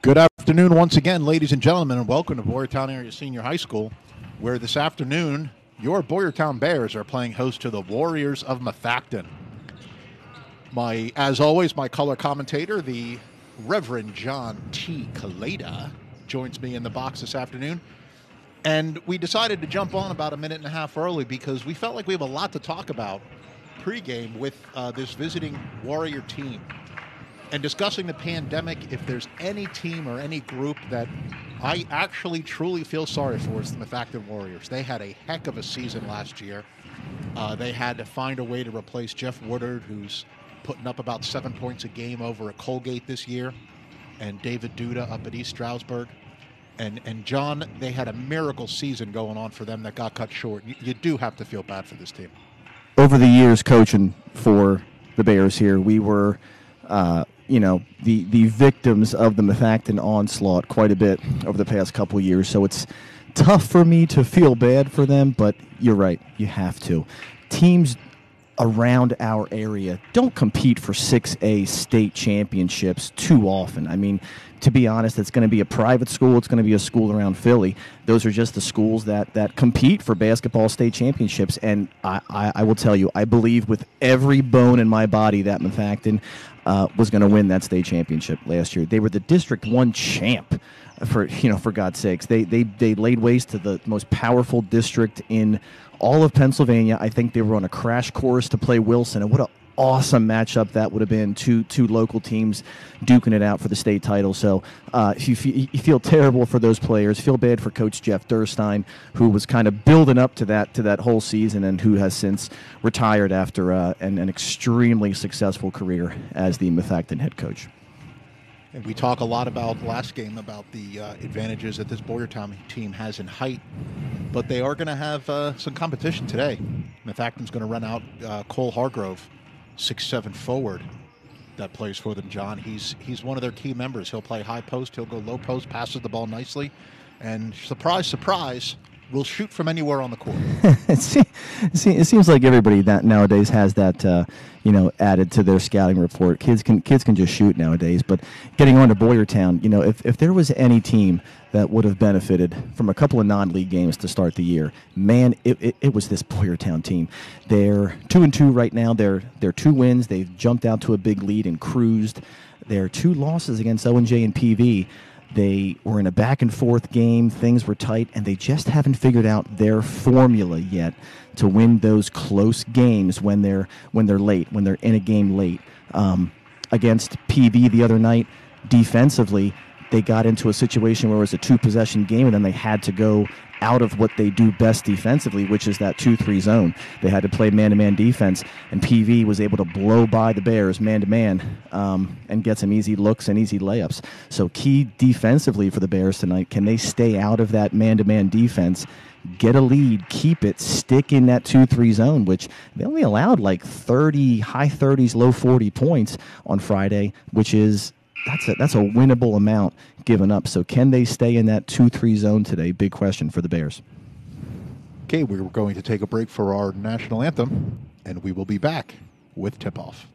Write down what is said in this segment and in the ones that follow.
Good afternoon once again, ladies and gentlemen, and welcome to Boyertown Area Senior High School, where this afternoon your Boyertown Bears are playing host to the Warriors of Methacton. As always, my color commentator, the Reverend John T. Kaleda, joins me in the box this afternoon. And we decided to jump on about a minute and a half early because we felt like we have a lot to talk about pregame with this visiting Warrior team. And discussing the pandemic, if there's any team or any group that I actually truly feel sorry for, it's the Methacton Warriors. They had a heck of a season last year. They had to find a way to replace Jeff Woodard, who's putting up about 7 points a game over at Colgate this year, and David Duda up at East Stroudsburg. And John, they had a miracle season going on for them that got cut short. You do have to feel bad for this team. Over the years coaching for the Bears here, we were the victims of the Methacton onslaught quite a bit over the past couple of years. So it's tough for me to feel bad for them, but you're right, you have to. Teams around our area don't compete for 6A state championships too often. I mean, to be honest, it's going to be a private school. It's going to be a school around Philly. Those are just the schools that compete for basketball state championships. And I will tell you, I believe with every bone in my body that Methacton was going to win that state championship last year. They were the District 1 champ, for God's sakes. They laid waste to the most powerful district in all of Pennsylvania. I think they were on a crash course to play Wilson, and what an awesome matchup that would have been. Two local teams duking it out for the state title. So if you feel terrible for those players, feel bad for Coach Jeff Durstein, who was kind of building up to that whole season and who has since retired after an extremely successful career as the Methacton head coach. And we talk a lot about last game about the advantages that this Boyertown team has in height, but they are going to have some competition today. Methacton's going to run out Cole Hargrove, 6'7" forward that plays for them, John. He's one of their key members. He'll play high post, he'll go low post, passes the ball nicely, and surprise, surprise, will shoot from anywhere on the court. It seems like everybody that nowadays has that added to their scouting report. Kids can just shoot nowadays. But getting on to Boyertown, if there was any team that would have benefited from a couple of non-league games to start the year, man, it was this Boyertown team. They're 2-2 right now. They're 2 wins. They've jumped out to a big lead and cruised. Their 2 losses against O&J and PV. They were in a back-and-forth game. Things were tight, and they just haven't figured out their formula yet to win those close games when they're late, when they're in a game late. Against PV the other night, defensively, they got into a situation where it was a 2-possession game, and then they had to go out of what they do best defensively, which is that 2-3 zone. They had to play man-to-man defense, and PV was able to blow by the Bears man-to-man and get some easy looks and easy layups. So key defensively for the Bears tonight, can they stay out of that man-to-man defense, get a lead, keep it, stick in that 2-3 zone, which they only allowed like 30, high 30s, low 40 points on Friday, which is that's a winnable amount given up. So can they stay in that 2-3 zone today? Big question for the Bears. Okay, we're going to take a break for our national anthem, and we will be back with tip-off.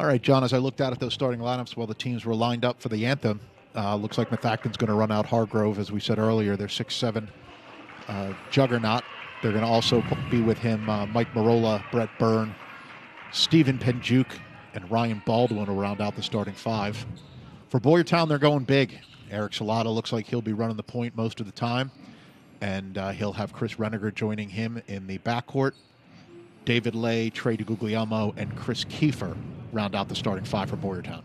All right, John, as I looked out at those starting lineups while the teams were lined up for the anthem, looks like Methacton's going to run out Hargrove, as we said earlier. They're 6'7", juggernaut. They're going to also be with him Mike Marola, Brett Byrne, Stephen Penjuk, and Ryan Baldwin will round out the starting five. For Boyertown, they're going big. Eric Salata looks like he'll be running the point most of the time, and he'll have Chris Reniger joining him in the backcourt. David Lay, Trey DeGuglielmo, and Chris Kiefer round out the starting five for Boyertown.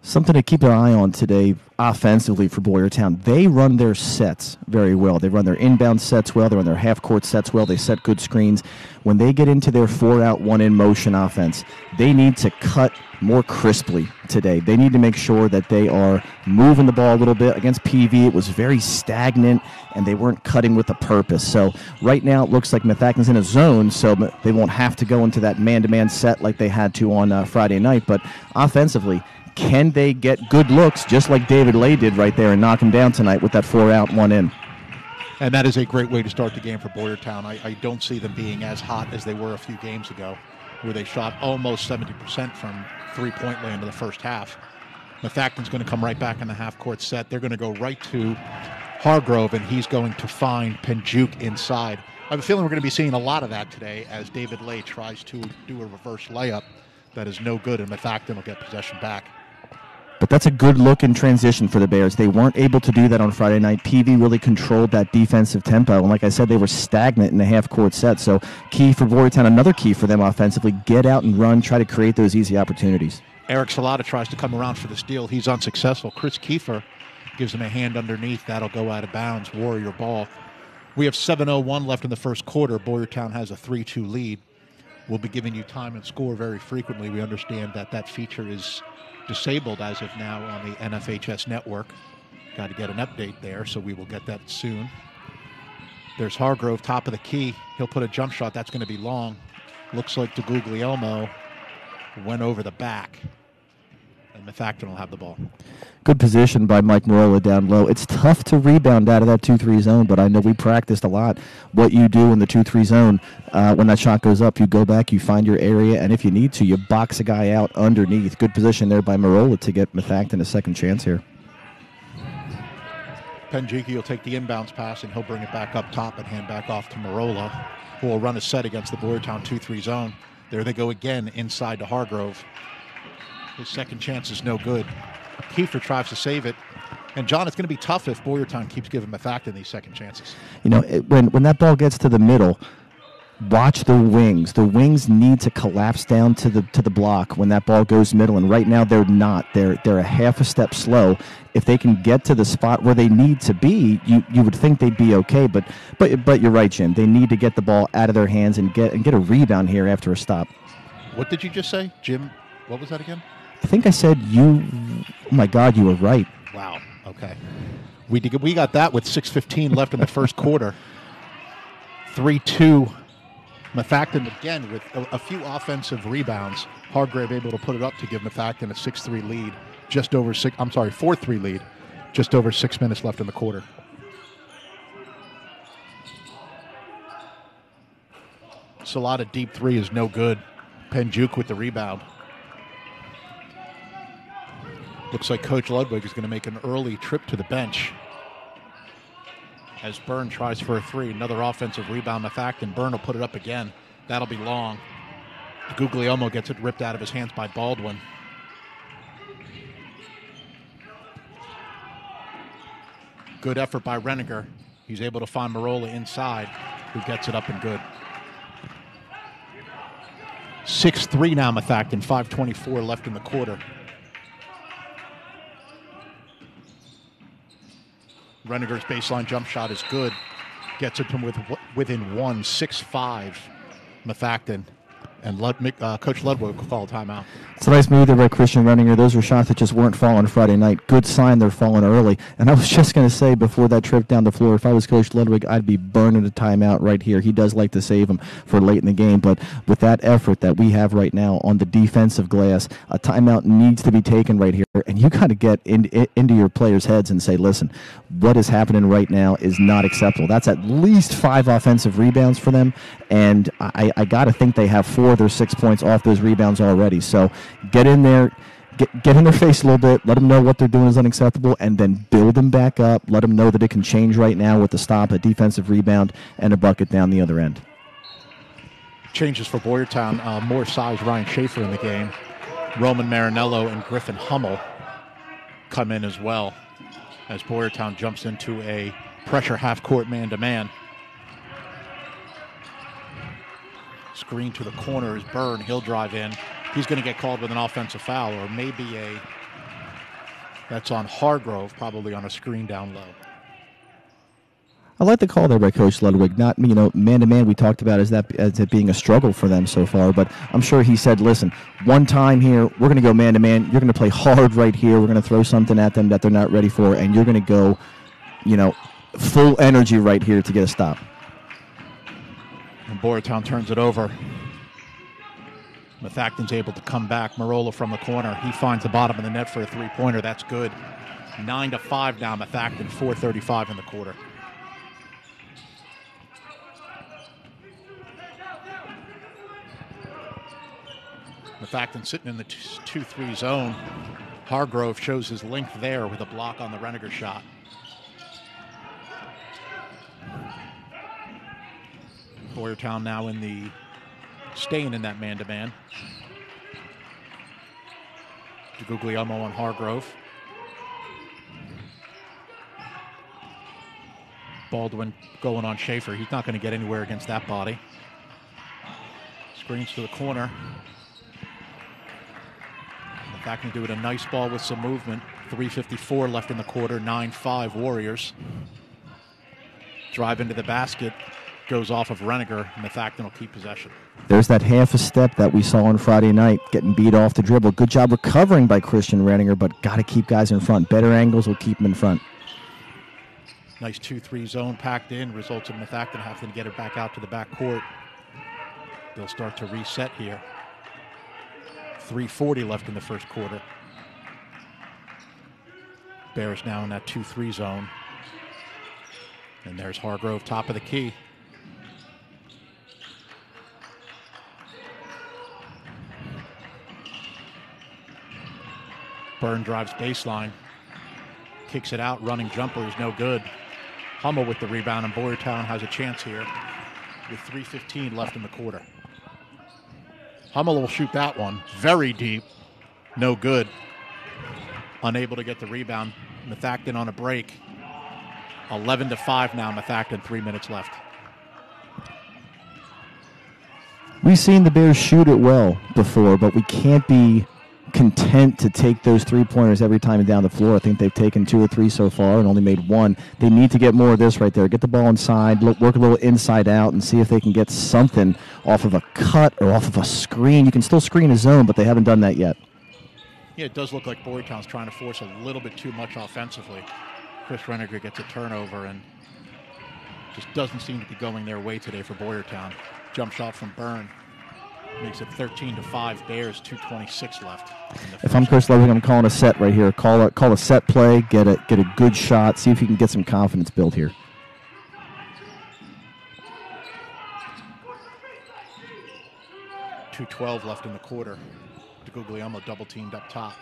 Something to keep an eye on today offensively for Boyertown. They run their sets very well. They run their inbound sets well. They run their half-court sets well. They set good screens. When they get into their 4-out, 1-in motion offense, they need to cut more crisply today. They need to make sure that they are moving the ball a little bit. Against PV, it was very stagnant, and they weren't cutting with a purpose. So right now it looks like Methacton's in a zone, so they won't have to go into that man-to-man set like they had to on Friday night. But offensively, can they get good looks just like David Lay did right there and knock him down tonight with that 4-out, 1-in? And that is a great way to start the game for Boyertown. I don't see them being as hot as they were a few games ago, where they shot almost 70% from three-point land in the first half. Methacton's going to come right back in the half-court set. They're going to go right to Hargrove, and he's going to find Penjuk inside. I have a feeling we're going to be seeing a lot of that today as David Lay tries to do a reverse layup that is no good, and Methacton will get possession back. But that's a good look in transition for the Bears. They weren't able to do that on Friday night. PV really controlled that defensive tempo. And like I said, they were stagnant in the half-court set. So key for Boyertown, another key for them offensively, get out and run, try to create those easy opportunities. Eric Salata tries to come around for the steal. He's unsuccessful. Chris Kiefer gives him a hand underneath. That'll go out of bounds. Warrior ball. We have 7:01 left in the first quarter. Boyertown has a 3-2 lead. We'll be giving you time and score very frequently. We understand that that feature is disabled as of now on the NFHS network. Got to get an update there, so we will get that soon. There's Hargrove, top of the key. He'll put a jump shot. That's going to be long. Looks like DeGuglielmo went over the back, and Methacton will have the ball. Good position by Mike Marola down low. It's tough to rebound out of that 2-3 zone, but I know we practiced a lot what you do in the 2-3 zone. When that shot goes up, you go back, you find your area, and if you need to, you box a guy out underneath. Good position there by Marola to get Methacton a second chance here. Penjuki will take the inbounds pass, and he'll bring it back up top and hand back off to Marola, who will run a set against the Boyertown 2-3 zone. There they go again inside to Hargrove. His second chance is no good. Kiefer tries to save it. And, John, it's going to be tough if Boyertown keeps giving Methacton these second chances. You know, when that ball gets to the middle, watch the wings. The wings need to collapse down to the block when that ball goes middle, and right now they're not. They're a half a step slow. If they can get to the spot where they need to be, you would think they'd be okay. But you're right, Jim. They need to get the ball out of their hands and get a rebound here after a stop. What did you just say, Jim? What was that again? I think I said you. Oh my God, you were right. Wow. Okay. We got that with 6:15 left in the first quarter. 3-2. Methacton again with a few offensive rebounds. Hargrave able to put it up to give Methacton a 6-3 lead. 4-3 lead. Just over 6 minutes left in the quarter. Salata deep three is no good. Penjuk with the rebound. Looks like Coach Ludwig is going to make an early trip to the bench as Byrne tries for a three. Another offensive rebound. Methacton. Byrne will put it up again. That'll be long. Guglielmo gets it ripped out of his hands by Baldwin. Good effort by Reniger. He's able to find Marola inside, who gets it up and good. 6-3 now, Methacton. 5:24 left in the quarter. Reniger's baseline jump shot is good. Gets it to him within one. 6-5, Methacton. And Coach Ludwig will call a timeout. It's a nice move there by Christian Reniger. Those were shots that just weren't falling Friday night. Good sign they're falling early. And I was just going to say before that trip down the floor, if I was Coach Ludwig, I'd be burning a timeout right here. He does like to save them for late in the game. But with that effort that we have right now on the defensive glass, a timeout needs to be taken right here. and you got to get into your players' heads and say, listen, what is happening right now is not acceptable. That's at least 5 offensive rebounds for them, and I got to think they have 4 of their 6 points off those rebounds already. So get in there. Get in their face a little bit, let them know what they're doing is unacceptable, and then build them back up. Let them know that it can change right now with the stop, a defensive rebound, and a bucket down the other end. Changes for Boyertown. More size Ryan Schaefer in the game. Roman Marinello and Griffin Hummel come in as well as Boyertown jumps into a pressure half-court man-to-man. Screen to the corner is Byrne. He'll drive in. He's going to get called with an offensive foul, or maybe that's on Hargrove, probably on a screen down low. I like the call there by Coach Ludwig. Not, man-to-man we talked about as it being a struggle for them so far, but I'm sure he said, listen, one time here, we're going to go man-to-man. You're going to play hard right here. We're going to throw something at them that they're not ready for, and you're going to go, full energy right here to get a stop. And Boyertown turns it over. Methacton's able to come back. Marola from the corner. He finds the bottom of the net for a three-pointer. That's good. 9-5 now, Methacton, 4:35 in the quarter. Methacton sitting in the 2-3 zone. Hargrove shows his length there with a block on the Reniger shot. Boyertown now staying in that man-to-man. DeGuglielmo on Hargrove. Baldwin going on Schaefer. He's not going to get anywhere against that body. Screens to the corner. Methacton doing a nice ball with some movement. 3:54 left in the quarter. 9-5 Warriors. Drive into the basket. Goes off of Reniger. Methacton will keep possession. There's that half a step that we saw on Friday night, getting beat off the dribble. Good job recovering by Christian Reniger, but got to keep guys in front. Better angles will keep them in front. Nice 2-3 zone packed in. Results in Methacton having to get it back out to the back court. They'll start to reset here. 3:40 left in the first quarter. Bears now in that 2-3 zone. And there's Hargrove, top of the key. Byrne drives baseline. Kicks it out. Running jumper is no good. Hummel with the rebound, and Boyertown has a chance here with 3:15 left in the quarter. Hummel will shoot that one. Very deep. No good. Unable to get the rebound. Methacton on a break. 11-5 now. Methacton, 3 minutes left. We've seen the Bears shoot it well before, but we can't be content to take those three-pointers every time down the floor. I think they've taken 2 or 3 so far and only made 1. They need to get more of this right there. Get the ball inside, work a little inside out, and see if they can get something off of a cut or off of a screen. You can still screen a zone, but they haven't done that yet. Yeah, it does look like Boyertown's trying to force a little bit too much offensively. Chris Reniger gets a turnover and just doesn't seem to be going their way today for Boyertown. Jump shot from Byrne makes it 13-5 Bears, 2:26 left. If I'm Chris Ludwig, I'm calling a set right here. Call a set play, get a good shot, see if you can get some confidence built here. .212 left in the quarter. DeGuglielmo double teamed up top.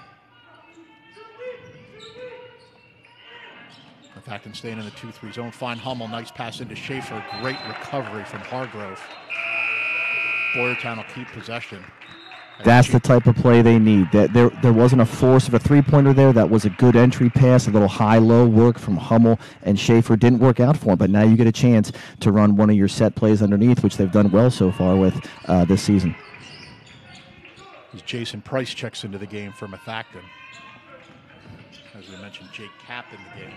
Methacton staying in the 2-3 zone. Fine Hummel, nice pass into Schaefer. Great recovery from Hargrove. Boyertown will keep possession. That's the type of play they need. There wasn't a force of a three-pointer there. That was a good entry pass, a little high-low work from Hummel, and Schaefer didn't work out for him. But now you get a chance to run one of your set plays underneath, which they've done well so far with this season. As Jason Price checks into the game for Methacton. As we mentioned, Jake Kapp in the game.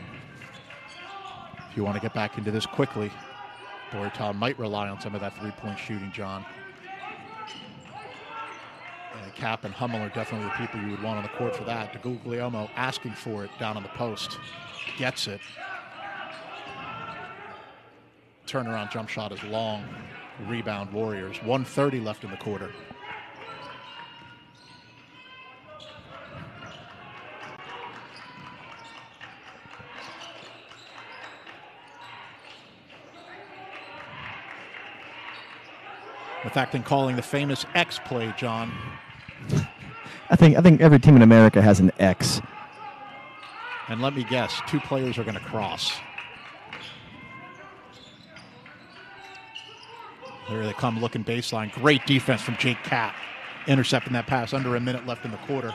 If you want to get back into this quickly, Boyertown might rely on some of that three-point shooting, John. Kapp and Hummel are definitely the people you would want on the court for that. DeGuglielmo asking for it down on the post. Gets it. Turnaround jump shot is long. Rebound Warriors. 1:30 left in the quarter. Methacton calling the famous X play, John. I think every team in America has an X. And let me guess, 2 players are going to cross. There they come, looking baseline. Great defense from Jake Kapp, intercepting that pass. Under a minute left in the quarter.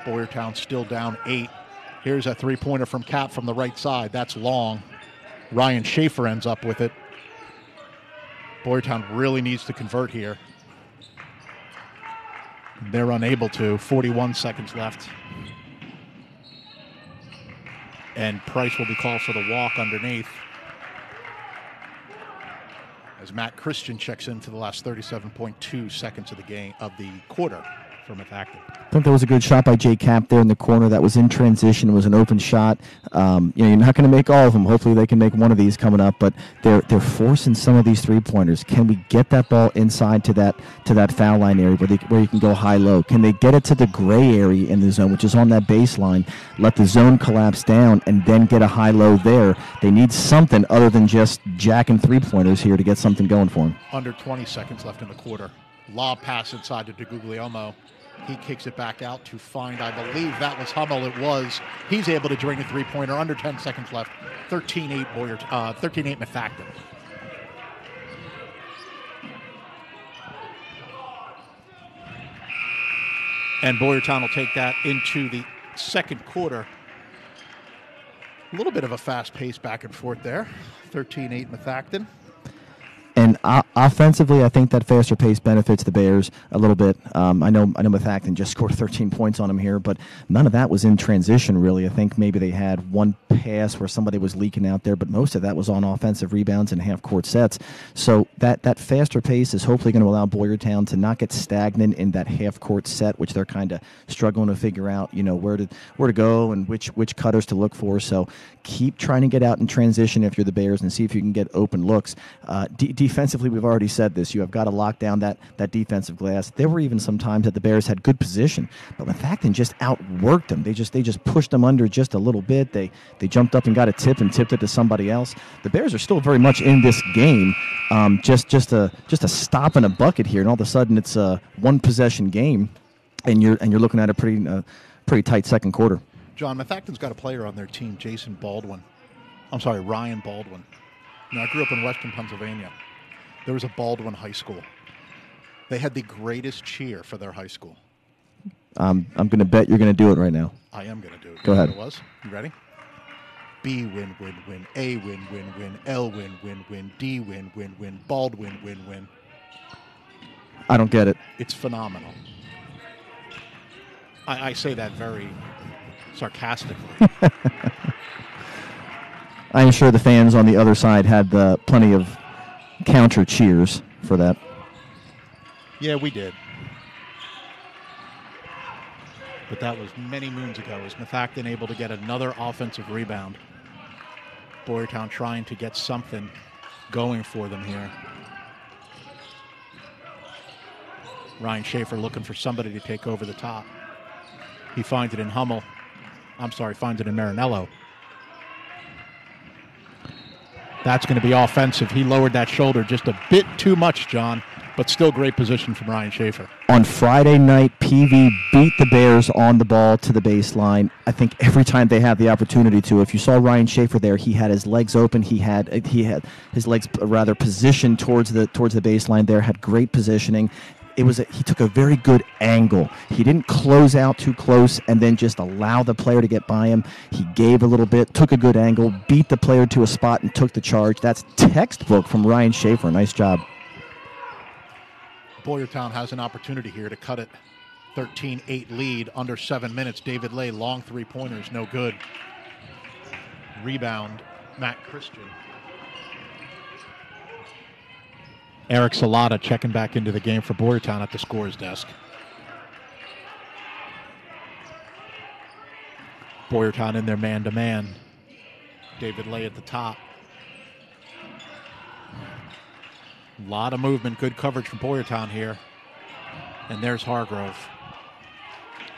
Boyertown still down 8. Here's a 3-pointer from Kapp from the right side. That's long. Ryan Schaefer ends up with it. Boyertown really needs to convert here. They're unable to. 41 seconds left. And Price will be called for the walk underneath, as Matt Christian checks in for the last 37.2 seconds of the quarter for Methacton. I think there was a good shot by Jay Kapp there in the corner. That was in transition. It was an open shot. You're not going to make all of them. Hopefully they can make one of these coming up. But they're forcing some of these 3-pointers. Can we get that ball inside to that foul line area where you can go high-low? Can they get it to the gray area in the zone, which is on that baseline, let the zone collapse down, and then get a high-low there? They need something other than just jacking 3-pointers here to get something going for them. Under 20 seconds left in the quarter. Lob pass inside to DeGuglielmo. He kicks it back out to find, I believe that was Hummel. It was. He's able to drain a 3-pointer. Under 10 seconds left. 13-8 Methacton. And Boyertown will take that into the second quarter. A little bit of a fast pace back and forth there. 13-8 Methacton. And offensively, I think that faster pace benefits the Bears a little bit. I know Methacton just scored 13 points on them here, but none of that was in transition, really. I think maybe they had one pass where somebody was leaking out there, but most of that was on offensive rebounds and half-court sets. So that faster pace is hopefully going to allow Boyertown to not get stagnant in that half-court set, which they're kind of struggling to figure out, where to go and which cutters to look for. So keep trying to get out in transition if you're the Bears and see if you can get open looks. Defensively, we've already said this. You have got to lock down that defensive glass. There were even some times that the Bears had good position, but Methacton just outworked them. They just pushed them under just a little bit. They jumped up and got a tip and tipped it to somebody else. The Bears are still very much in this game. Just a stop and a bucket here, and all of a sudden it's a one possession game, and you're looking at a pretty tight second quarter. John, Methacton's got a player on their team, Ryan Baldwin. I grew up in Western Pennsylvania. There was a Baldwin High School. They had the greatest cheer for their high school. I'm going to bet you're going to do it right now. I am going to do it. Go ahead. It was. You ready? B win, win, win. A win, win, win. L win, win, win. D win, win, win. Baldwin, win, win. I don't get it. It's phenomenal. I say that very sarcastically. I'm sure the fans on the other side had plenty of counter cheers for that. Yeah, we did. But that was many moons ago. Is Methacton able to get another offensive rebound? Boyertown trying to get something going for them here. Ryan Schaefer looking for somebody to take over the top. He finds it in Hummel. Finds it in Marinello. That's going to be offensive. He lowered that shoulder just a bit too much, John, but still great position from Ryan Schaefer. On Friday night, PV beat the Bears on the ball to the baseline. I think every time they had the opportunity to. If you saw Ryan Schaefer there, he had his legs open. He had his legs rather positioned towards the baseline there, had great positioning. He took a very good angle. He didn't close out too close and then just allow the player to get by him. He gave a little bit, took a good angle, beat the player to a spot, and took the charge. That's textbook from Ryan Schaefer. Nice job. Boyertown has an opportunity here to cut it. 13-8 lead, under 7 minutes. David Lay, long 3-pointers, no good. Rebound, Matt Christian. Eric Salata checking back into the game for Boyertown at the scorer's desk. Boyertown in their man-to-man. David Lay at the top. A lot of movement, good coverage from Boyertown here. And there's Hargrove.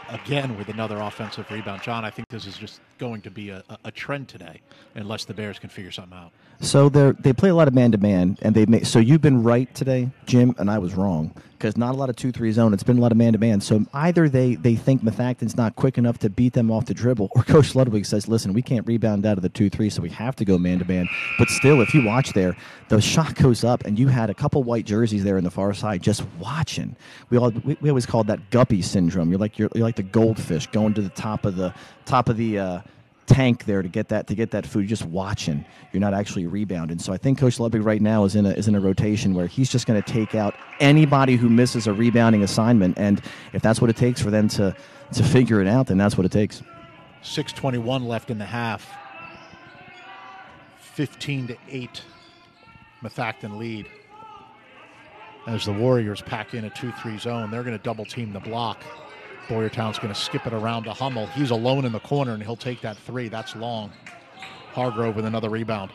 again with another offensive rebound. John, I think this is just going to be a trend today, unless the Bears can figure something out. So they play a lot of man-to-man, and so you've been right today, Jim, and I was wrong, because not a lot of 2-3 zone. It's been a lot of man-to-man. So either they think Methacton's not quick enough to beat them off the dribble, or Coach Ludwig says, listen, we can't rebound out of the 2-3, so we have to go man-to-man. But still, if you watch there, the shot goes up, and you had a couple white jerseys there in the far side just watching. We always called that guppy syndrome. You're like the goldfish going to the top of the tank there to get that food. You're just watching. You're not actually rebounding. So I think Coach Ludwig right now is in a rotation where he's just going to take out anybody who misses a rebounding assignment. And if that's what it takes for them to figure it out, then that's what it takes. 6:21 left in the half. 15-8 Methacton lead. As the Warriors pack in a 2-3 zone, they're going to double team the block. Boyertown's going to skip it around to Hummel. He's alone in the corner, and he'll take that three. That's long. Hargrove with another rebound.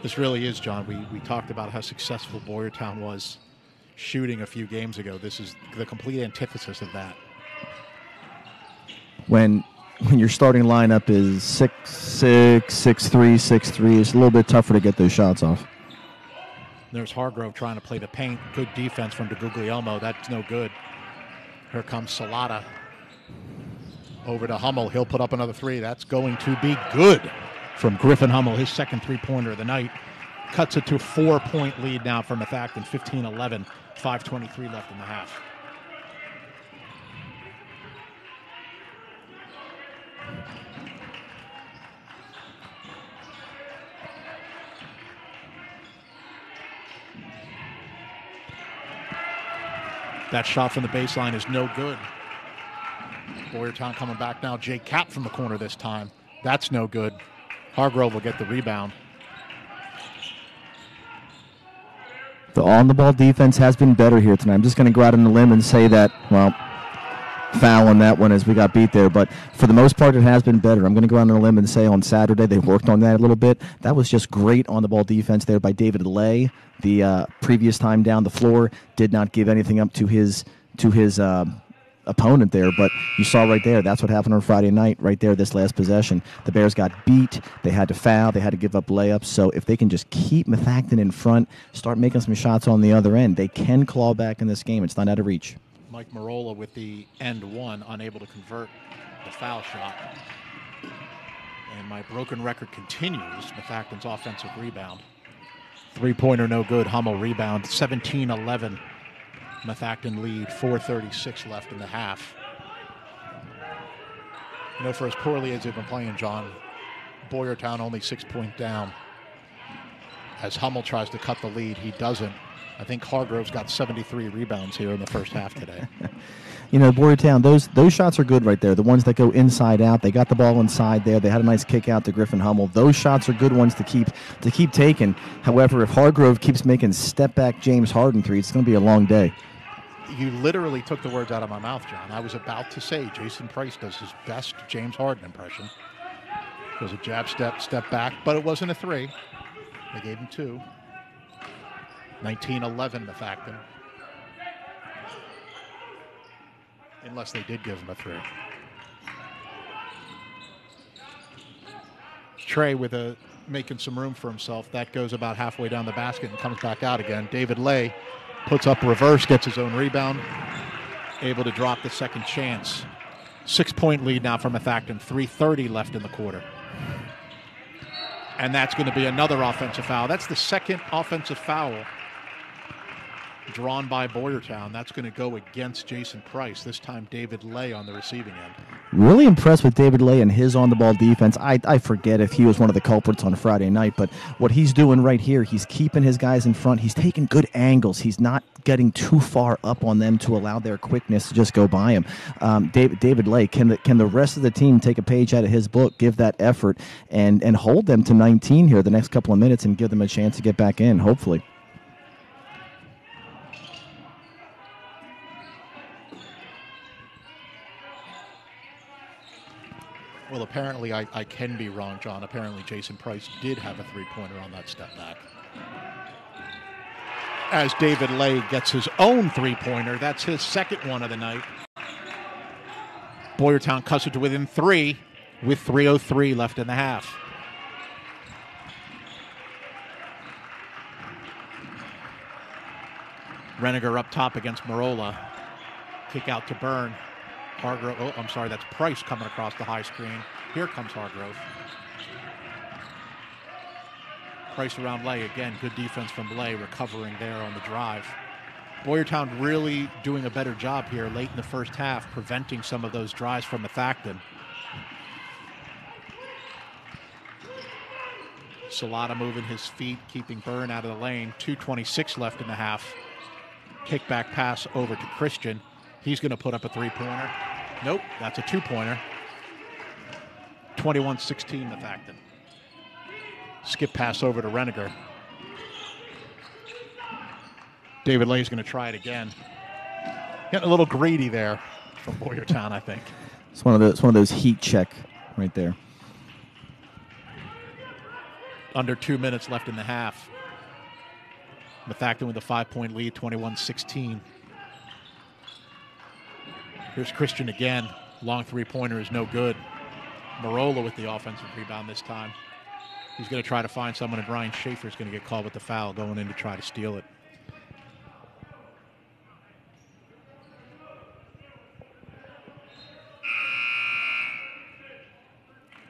This really is, John. We talked about how successful Boyertown was shooting a few games ago. This is the complete antithesis of that. When your starting lineup is 6'6", 6'3", 6'3", it's a little bit tougher to get those shots off. There's Hargrove trying to play the paint. Good defense from DeGuglielmo. That's no good. Here comes Salata. Over to Hummel. He'll put up another three. That's going to be good from Griffin Hummel, his second three-pointer of the night. Cuts it to a 4-point lead now for Methacton, 15-11, 5:23 left in the half. That shot from the baseline is no good. Boyertown coming back now. Jay Cap from the corner this time. That's no good. Hargrove will get the rebound. The on-the-ball defense has been better here tonight. I'm just going to go out on a limb and say that, well, foul on that one as we got beat there. But for the most part, it has been better. I'm going to go out on a limb and say on Saturday they worked on that a little bit. That was just great on-the-ball defense there by David Lay. The previous time down the floor did not give anything up to his opponent there, but you saw right there, that's what happened on Friday night right there, this last possession. The Bears got beat. They had to foul. They had to give up layups. So if they can just keep Methacton in front, start making some shots on the other end, they can claw back in this game. It's not out of reach. Mike Marola with the end one, unable to convert the foul shot. And my broken record continues. Methacton's offensive rebound. Three-pointer no good. Hummel rebound. 17-11. Methacton lead. 4:36 left in the half. You know, for as poorly as they've been playing, John, Boyertown only 6 point down. As Hummel tries to cut the lead, he doesn't. I think Hargrove's got 73 rebounds here in the first half today. You know, Boyertown, those shots are good right there. The ones that go inside out, they got the ball inside there. They had a nice kick out to Griffin Hummel. Those shots are good ones to keep taking. However, if Hargrove keeps making step-back James Harden threes, it's going to be a long day. You literally took the words out of my mouth, John. I was about to say Jason Price does his best James Harden impression. It was a jab step back, but it wasn't a three. They gave him two. 19-11 Methacton. Unless they did give him a three. Trey with making some room for himself. That goes about halfway down the basket and comes back out again. David Lay puts up reverse, gets his own rebound. Able to drop the second chance. 6 point lead now for Methacton. 3:30 left in the quarter. And that's going to be another offensive foul. That's the second offensive foul drawn by Boyertown. That's going to go against Jason Price. This time David Lay on the receiving end. Really impressed with David Lay and his on-the-ball defense. I forget if he was one of the culprits on Friday night, but what he's doing right here, he's keeping his guys in front. He's taking good angles. He's not getting too far up on them to allow their quickness to just go by him. David Lay, can the rest of the team take a page out of his book, give that effort, and hold them to 19 here the next couple of minutes and give them a chance to get back in, hopefully. Well, apparently I can be wrong, John. Apparently Jason Price did have a three-pointer on that step back. as David Lay gets his own three-pointer. That's his second one of the night. Boyertown cuts it to within 3 with 3:03 left in the half. Reniger up top against Marola. Kick out to Byrne. Hargrove, oh, I'm sorry, that's Price coming across the high screen. Here comes Hargrove. Price around Lay again. Good defense from Lay, recovering there on the drive. Boyertown really doing a better job here late in the first half, preventing some of those drives from Methacton. Salata moving his feet, keeping Byrne out of the lane. 2:26 left in the half. Kickback pass over to Christian. He's going to put up a three-pointer. Nope, that's a two-pointer. 21-16 Methacton. Skip pass over to Reniger. David Lay's going to try it again. Getting a little greedy there from Boyertown, I think. It's one of those heat check right there. Under 2 minutes left in the half. Methacton with a 5-point lead, 21-16. Here's Christian again. Long three-pointer is no good. Marola with the offensive rebound this time. He's going to try to find someone, and Brian Schaefer's going to get called with the foul, going in to try to steal it.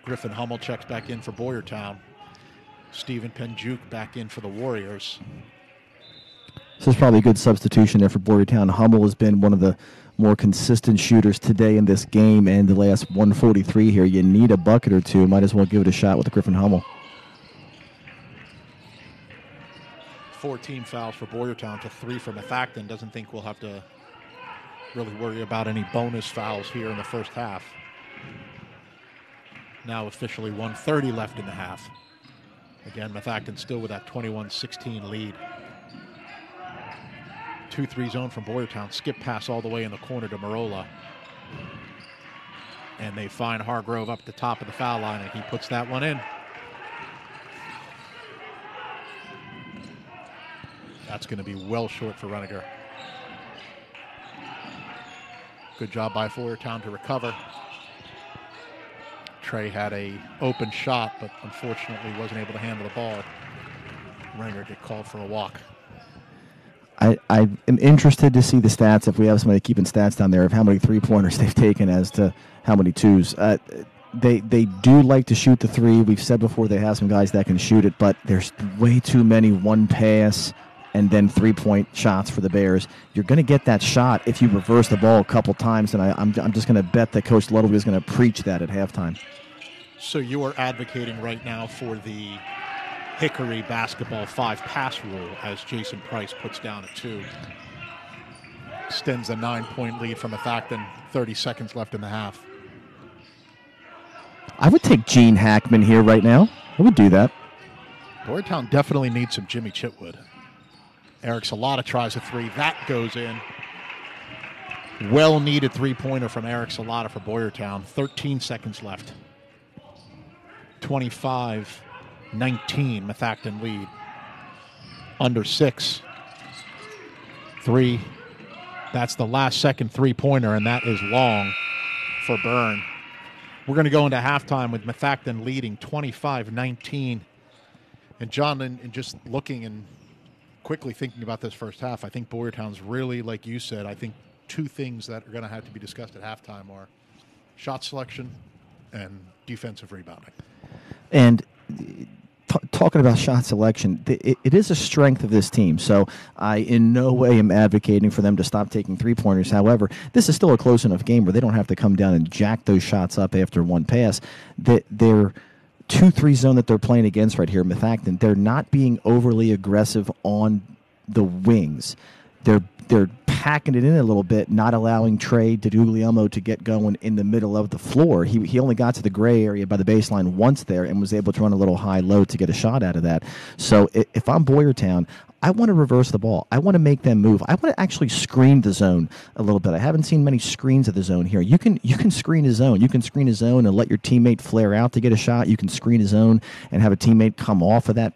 Griffin Hummel checks back in for Boyertown. Stephen Penjuk back in for the Warriors. This is probably a good substitution there for Boyertown. Hummel has been one of the more consistent shooters today in this game, and the last 143 here. You need a bucket or two. Might as well give it a shot with Griffin Hummel. 14 fouls for Boyertown to 3 for Methacton. Doesn't think we'll have to really worry about any bonus fouls here in the first half. Now officially 1:30 left in the half. Again, Methacton still with that 21-16 lead. 2-3 zone from Boyertown. Skip pass all the way in the corner to Marola. And they find Hargrove up the top of the foul line, and he puts that one in. That's going to be well short for Reniger. Good job by Boyertown to recover. Trey had a open shot, but unfortunately wasn't able to handle the ball. Reniger get called for a walk. I am interested to see the stats, if we have somebody keeping stats down there, of how many three-pointers they've taken as to how many twos. They do like to shoot the three. We've said before they have some guys that can shoot it, but there's way too many one pass and then three-point shots for the Bears. You're going to get that shot if you reverse the ball a couple times, and I'm just going to bet that Coach Ludwig is going to preach that at halftime. So you are advocating right now for the Hickory basketball 5-pass rule as Jason Price puts down a 2. Extends a 9-point lead from Methacton. 30 seconds left in the half. I would take Gene Hackman here right now. I would do that. Boyertown definitely needs some Jimmy Chitwood. Eric Salata tries a 3. That goes in. Well-needed three-pointer from Eric Salata for Boyertown. 13 seconds left. 25-19, Methacton lead. Under 6. 3. That's the last second three-pointer, and that is long for Byrne. We're going to go into halftime with Methacton leading 25-19. And John, and just looking and quickly thinking about this first half, I think Boyertown's really, like you said, I think two things that are going to have to be discussed at halftime are shot selection and defensive rebounding. And talking about shot selection, it is a strength of this team. So I in no way am advocating for them to stop taking three-pointers. However, this is still a close enough game where they don't have to come down and jack those shots up after one pass. Their 2-3 zone that they're playing against right here, Methacton, they're not being overly aggressive on the wings. They're packing it in a little bit, not allowing Trey DiGuglielmo to get going in the middle of the floor. He only got to the gray area by the baseline once there and was able to run a little high-low to get a shot out of that. So if I'm Boyertown, I want to reverse the ball. I want to make them move. I want to actually screen the zone a little bit. I haven't seen many screens of the zone here. You can screen a zone. You can screen a zone and let your teammate flare out to get a shot. You can screen a zone and have a teammate come off of that.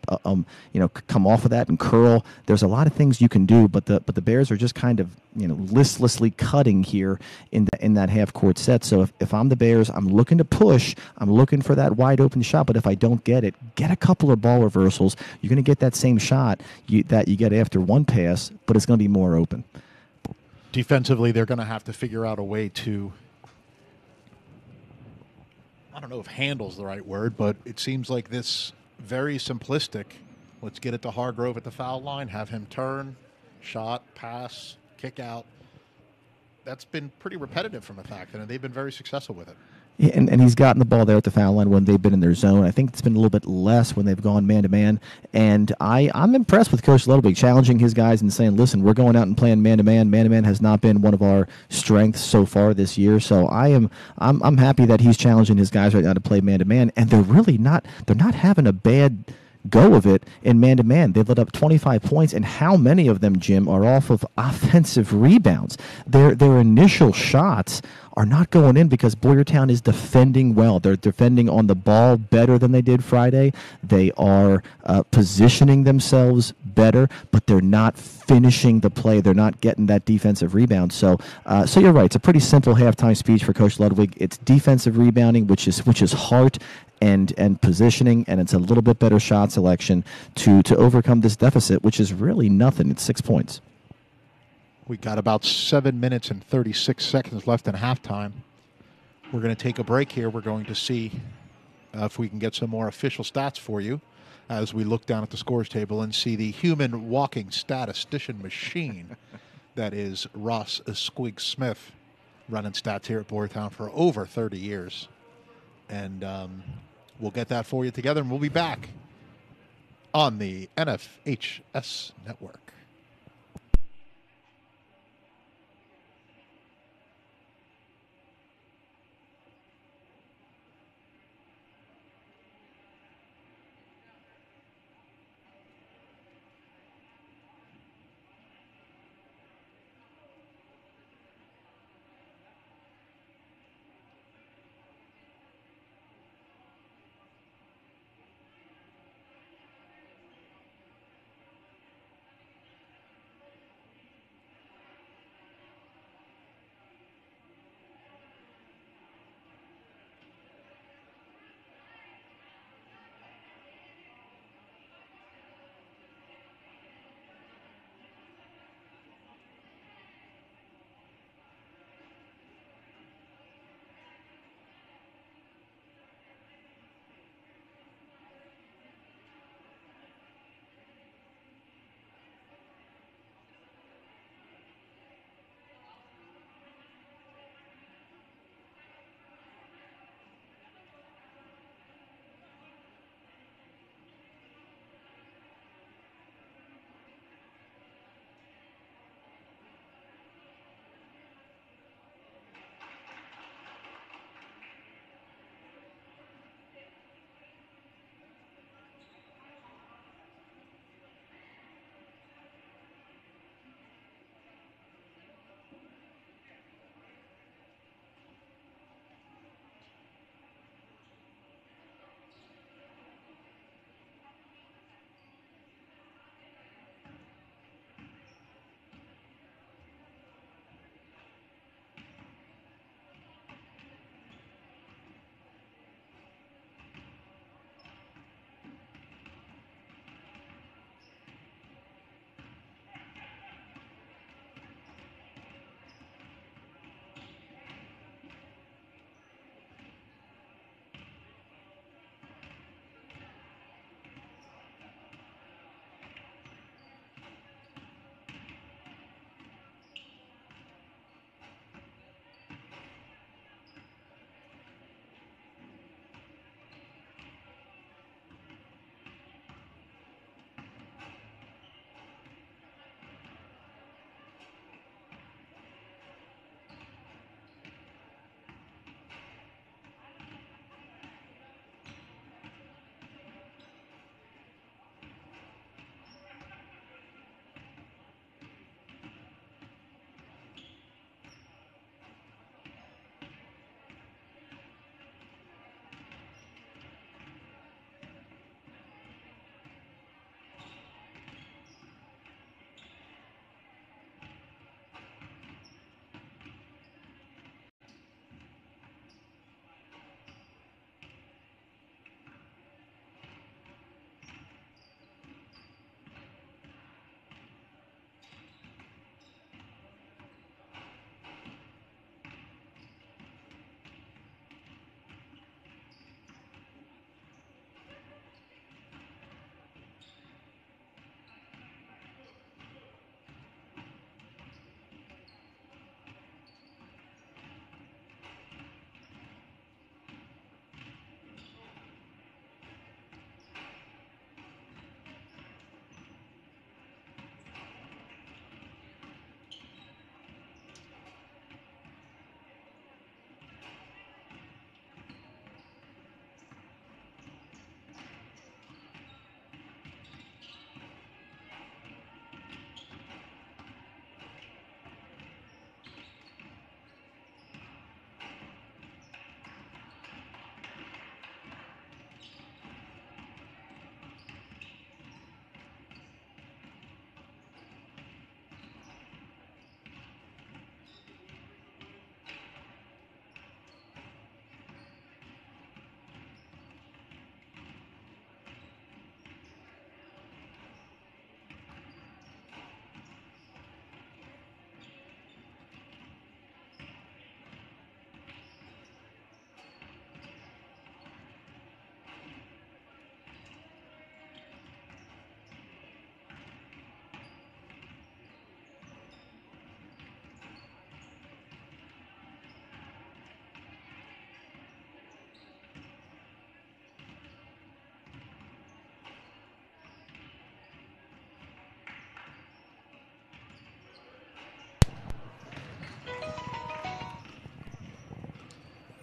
Come off of that and curl. There's a lot of things you can do, but the Bears are just kind of listlessly cutting here in that half court set. So if I'm the Bears, I'm looking to push. I'm looking for that wide open shot. But if I don't get it, get a couple of ball reversals. You're going to get that same shot that you get after one pass, but it's going to be more open. Defensively, they're going to have to figure out a way to, I don't know if handle's the right word, but it seems like this very simplistic, let's get it to Hargrove at the foul line, have him turn, shot, pass, kick out. That's been pretty repetitive from Methacton, and they've been very successful with it. Yeah, and he's gotten the ball there at the foul line when they've been in their zone. I think it's been a little bit less when they've gone man-to-man. And I'm impressed with Coach Ludwig challenging his guys and saying, listen, we're going out and playing man-to-man. Man-to-man has not been one of our strengths so far this year. So I'm happy that he's challenging his guys right now to play man-to-man. And they're not having a bad go of it in man-to-man. They've let up 25 points, and how many of them, Jim, are off of offensive rebounds? Their initial shots are not going in because Boyertown is defending well. They're defending on the ball better than they did Friday. They are positioning themselves better, but they're not finishing the play. They're not getting that defensive rebound. So you're right. It's a pretty simple halftime speech for Coach Ludwig. It's defensive rebounding, which is heart and positioning, and it's a little bit better shot selection to overcome this deficit, which is really nothing. It's 6 points. We got about 7 minutes and 36 seconds left in halftime. We're going to take a break here. We're going to see if we can get some more official stats for you as we look down at the scores table and see the human walking statistician machine that is Ross Squig Smith, running stats here at Boyertown for over 30 years. And we'll get that for you together, and we'll be back on the NFHS Network.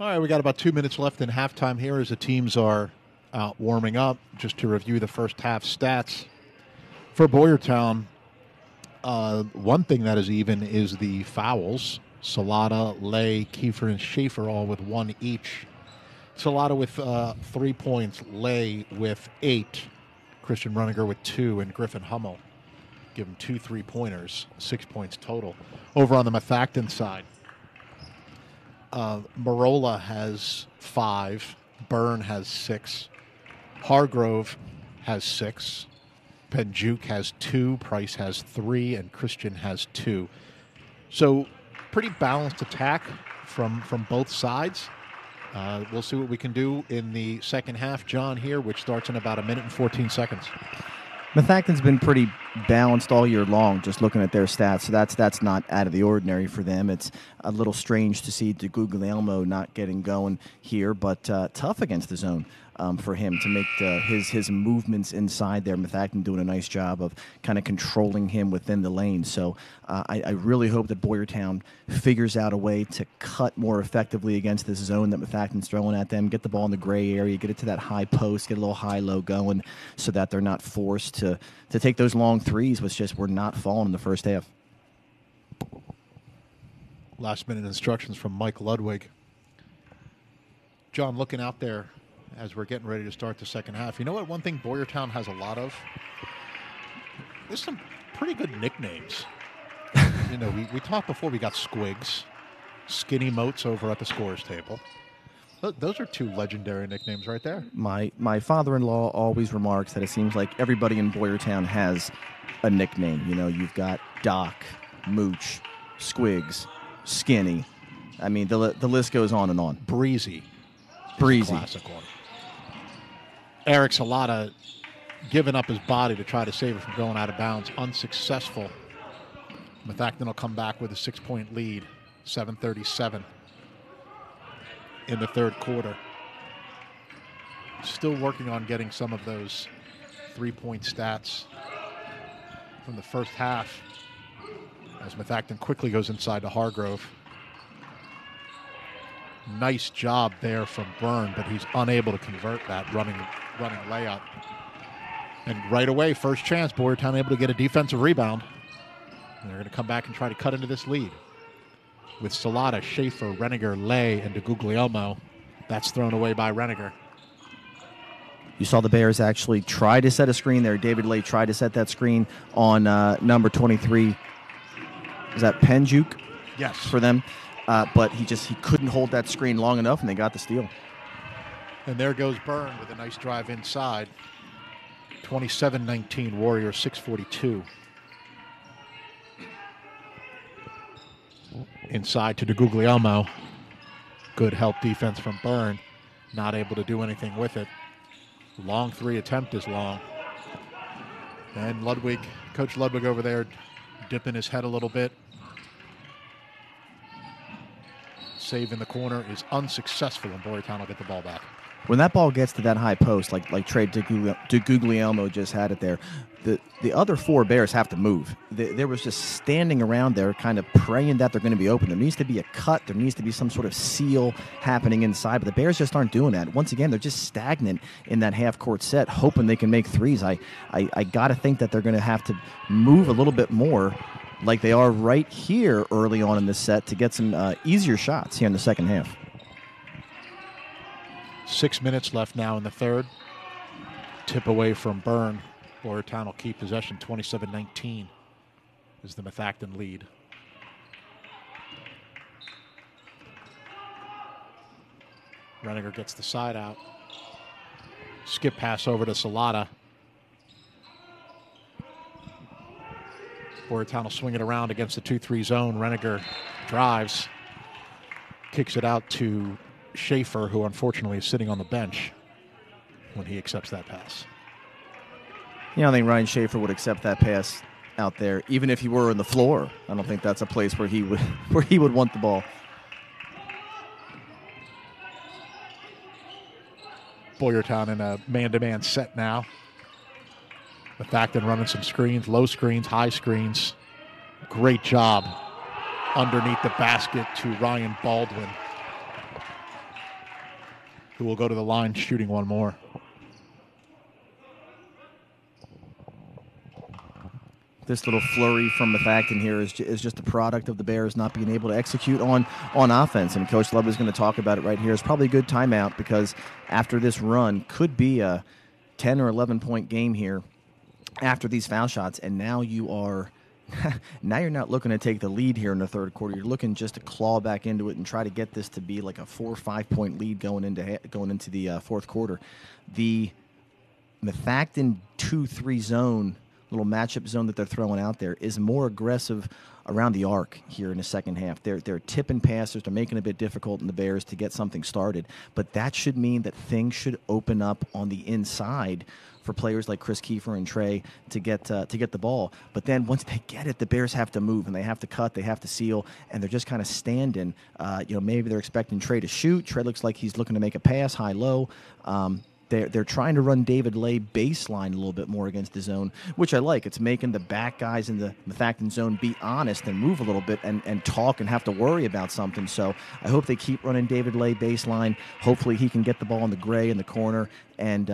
All right, we got about 2 minutes left in halftime here as the teams are warming up. Just to review the first half stats for Boyertown, one thing that is even is the fouls. Salata, Lay, Kiefer, and Schaefer all with 1 each. Salata with 3 points, Lay with 8, Christian Runninger with 2, and Griffin Hummel give him 2 3-pointers, 6 points total. Over on the Methacton side, Marola has 5, Byrne has 6, Hargrove has 6, Penjuke has 2, Price has 3, and Christian has 2. So pretty balanced attack from both sides. We'll see what we can do in the second half, John, here, which starts in about 1 minute and 14 seconds. Methacton's been pretty balanced all year long, just looking at their stats. So that's not out of the ordinary for them. It's a little strange to see DeGuglielmo not getting going here, but tough against the zone for him to make his movements inside there. Methacton doing a nice job of kind of controlling him within the lane. So I really hope that Boyertown figures out a way to cut more effectively against this zone that Methacton's throwing at them, get the ball in the gray area, get it to that high post, get a little high-low going so that they're not forced to take those long threes, which just were not falling in the first half. Last-minute instructions from Mike Ludwig. John, looking out there as we're getting ready to start the second half, you know what? One thing Boyertown has a lot of? There's some pretty good nicknames. You know, we talked before, we got Squigs, Skinny Moats over at the scorer's table. Those are 2 legendary nicknames right there. My father-in-law always remarks that it seems like everybody in Boyertown has a nickname. You know, you've got Doc, Mooch, Squigs, Skinny. I mean, the list goes on and on. Breezy. Classic one. Eric Salata giving up his body to try to save it from going out of bounds. Unsuccessful. Methacton will come back with a 6-point lead, 7:37 in the third quarter. Still working on getting some of those 3-point stats from the first half as Methacton quickly goes inside to Hargrove. Nice job there from Byrne, but he's unable to convert that running layup. And right away, first chance, Boyertown able to get a defensive rebound. And they're going to come back and try to cut into this lead. With Salata, Schaefer, Renninger, Lay, and DeGuglielmo. That's thrown away by Renninger. You saw the Bears actually try to set a screen there. David Lay tried to set that screen on number 23. Is that Penjuke? Yes. For them. But he couldn't hold that screen long enough, and they got the steal. And there goes Byrne with a nice drive inside. 27-19, Warriors 6:42. Inside to DeGuglielmo. Good help defense from Byrne. Not able to do anything with it. Long 3 attempt is long. And Coach Ludwig over there dipping his head a little bit. Save in the corner is unsuccessful, and Boyertown will get the ball back. When that ball gets to that high post, like Trey DeGuglielmo just had it there, the other 4 Bears have to move. There was just standing around there kind of praying that they're going to be open. There needs to be a cut. There needs to be some sort of seal happening inside, but the Bears just aren't doing that. Once again, they're just stagnant in that half-court set, hoping they can make threes. I got to think that they're going to have to move a little bit more like they are right here early on in this set to get some easier shots here in the second half. 6 minutes left now in the third. Tip away from Byrne. Boyertown will keep possession. 27-19 is the Methacton lead. Renninger gets the side out. Skip pass over to Salata. Boyertown will swing it around against the 2-3 zone. Renninger drives. Kicks it out to Schaefer, who unfortunately is sitting on the bench when he accepts that pass. You know, I think Ryan Schaefer would accept that pass out there, even if he were on the floor. I don't think that's a place where he would want the ball. Boyertown in a man-to-man set now. Methacton running some screens, low screens, high screens. Great job underneath the basket to Ryan Baldwin. who will go to the line shooting one more. This little flurry from Methacton here is just a product of the Bears not being able to execute on offense. And Coach Love is going to talk about it right here. It's probably a good timeout because after this run could be a 10 or 11-point game here after these foul shots. And now you're not looking to take the lead here in the third quarter. You're looking just to claw back into it and try to get this to be like a 4 or 5 point lead going into the fourth quarter. The Methacton 2-3 zone, little matchup zone that they're throwing out there, is more aggressive around the arc here in the second half. They're tipping passes. They're making it a bit difficult in the Bears to get something started. But that should mean that things should open up on the inside for players like Chris Kiefer and Trey to get the ball. But then once they get it, the Bears have to move and they have to cut, they have to seal, and they're just kind of standing. Maybe they're expecting Trey to shoot. Trey looks like he's looking to make a pass, high-low. They're trying to run David Lay baseline a little bit more against the zone, which I like. It's making the back guys in the Methacton zone be honest and move a little bit and talk and have to worry about something. So I hope they keep running David Lay baseline. Hopefully he can get the ball in the gray in the corner and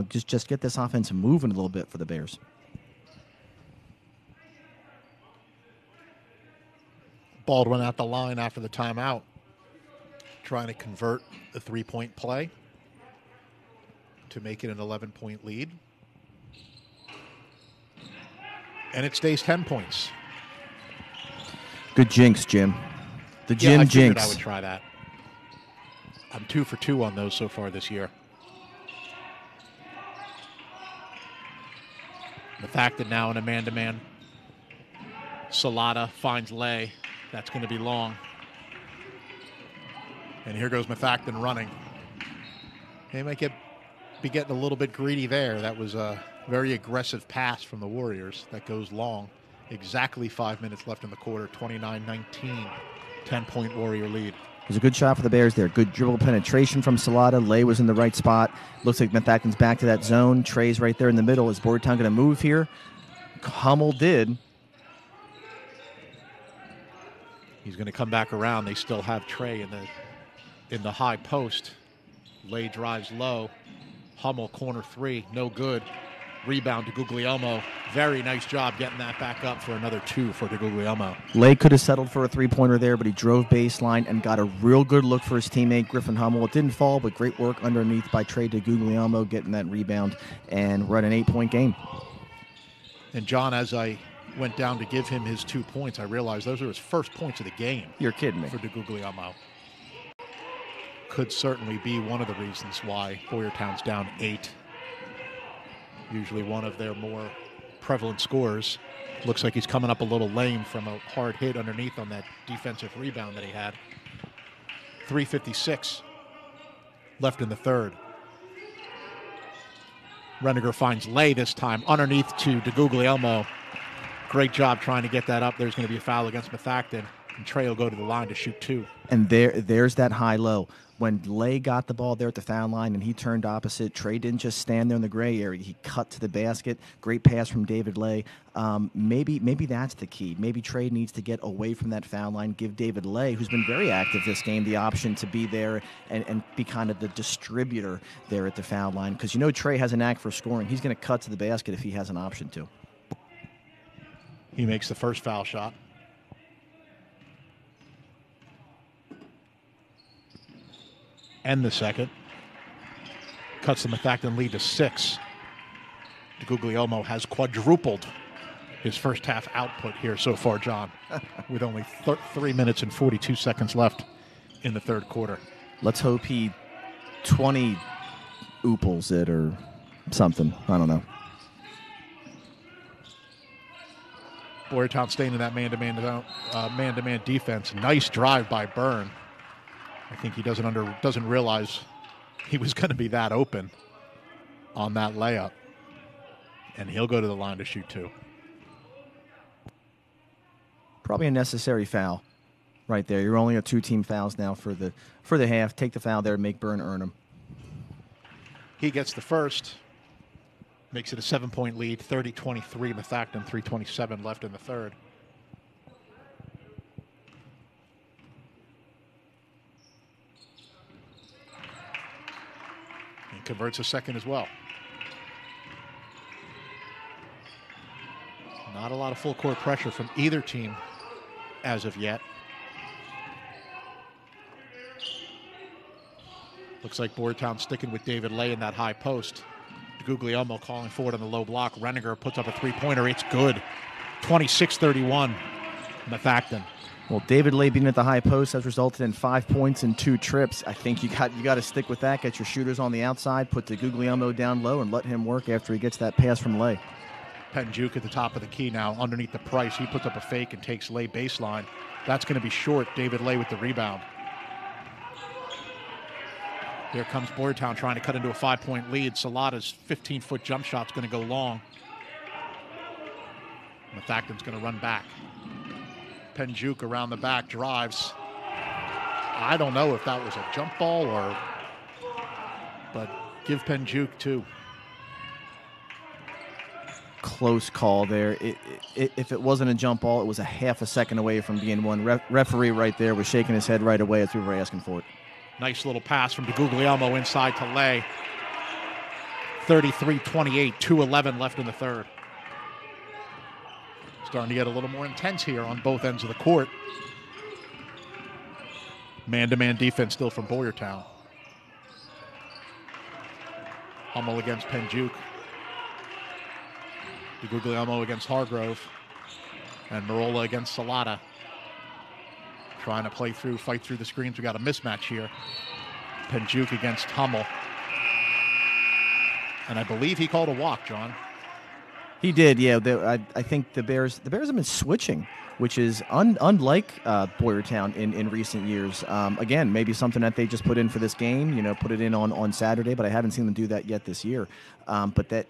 just get this offense moving a little bit for the Bears. Baldwin at the line after the timeout, trying to convert a three-point play to make it an 11-point lead. And it stays 10 points. Good jinx, Jim. The Jim I jinx. I would try that. I'm 2 for 2 on those so far this year. Methacton now in a man-to-man. Salata finds Lay. That's going to be long. And here goes Methacton running. They might be getting a little bit greedy there. That was a very aggressive pass from the Warriors that goes long. Exactly 5 minutes left in the quarter. 29-19, 10-point Warrior lead. It was a good shot for the Bears there. Good dribble penetration from Salata. Lay was in the right spot. Looks like Methacton's back to that zone. Trey's right there in the middle. Is Boyertown going to move here? Hummel did. He's going to come back around. They still have Trey in the high post. Lay drives low. Hummel, corner three, no good. Rebound to Guglielmo. Very nice job getting that back up for another 2 for Guglielmo. Lay could have settled for a three-pointer there, but he drove baseline and got a real good look for his teammate, Griffin Hummel. It didn't fall, but great work underneath by Trey Guglielmo getting that rebound, and we're at an 8-point game. And John, as I went down to give him his 2 points, I realized those are his first points of the game. You're kidding me. For Guglielmo. Could certainly be one of the reasons why Boyertown's down 8. Usually one of their more prevalent scores. Looks like he's coming up a little lame from a hard hit underneath on that defensive rebound that he had. 3:56 left in the third. Reniger finds Lay this time underneath to Guglielmo. Great job trying to get that up. There's going to be a foul against Methacton, and Trey will go to the line to shoot 2. And there's that high-low. When Lay got the ball there at the foul line and he turned opposite, Trey didn't just stand there in the gray area. He cut to the basket. Great pass from David Lay. Maybe that's the key. Maybe Trey needs to get away from that foul line, give David Lay, who's been very active this game, the option to be there and be kind of the distributor there at the foul line. Because Trey has a knack for scoring. He's going to cut to the basket if he has an option to. He makes the first foul shot. And the second. Cuts the Methacton lead to 6. Guglielmo has quadrupled his first half output here so far, John, with only 3 minutes and 42 seconds left in the third quarter. Let's hope he 20 ooples it or something. I don't know. Boyertown staying in that man-to-man defense. Nice drive by Byrne. I think he doesn't realize he was going to be that open on that layup. And he'll go to the line to shoot 2. Probably a necessary foul right there. You're only at 2 team fouls now for the half. Take the foul there and make Byrne earn them. He gets the first. Makes it a 7-point lead, 30-23. Methacton, 3:27 left in the third. Converts a second as well. Not a lot of full court pressure from either team as of yet. Looks like Boyertown sticking with David Lay in that high post. Guglielmo calling for it on the low block. Renninger puts up a three-pointer. It's good. 26-31. Methacton. Well, David Lay being at the high post has resulted in 5 points and 2 trips. I think you got to stick with that. Get your shooters on the outside. Put the Guglielmo down low and let him work after he gets that pass from Lay. Penjuk at the top of the key now, underneath the price. He puts up a fake and takes Lay baseline. That's going to be short. David Lay with the rebound. Here comes Boyertown trying to cut into a 5-point lead. Salada's 15-foot jump shot's going to go long. Methacton's going to run back. Penjuk around the back drives. I don't know if that was a jump ball but give Penjuk 2. Close call there. If it wasn't a jump ball, it was a half a second away from being one. Referee right there was shaking his head right away as we were asking for it. Nice little pass from Guglielmo inside to Lay. 33-28, 2:11 left in the third. Starting to get a little more intense here on both ends of the court. Man-to-man defense still from Boyertown. Hummel against Penjuk. Guglielmo against Hargrove. And Marola against Salada. Trying to fight through the screens. We got a mismatch here. Penjuk against Hummel. And I believe he called a walk, John. He did, yeah. I think the Bears have been switching, which is unlike Boyertown in recent years. Again, maybe something that they just put in for this game, put it in on Saturday, but I haven't seen them do that yet this year. But that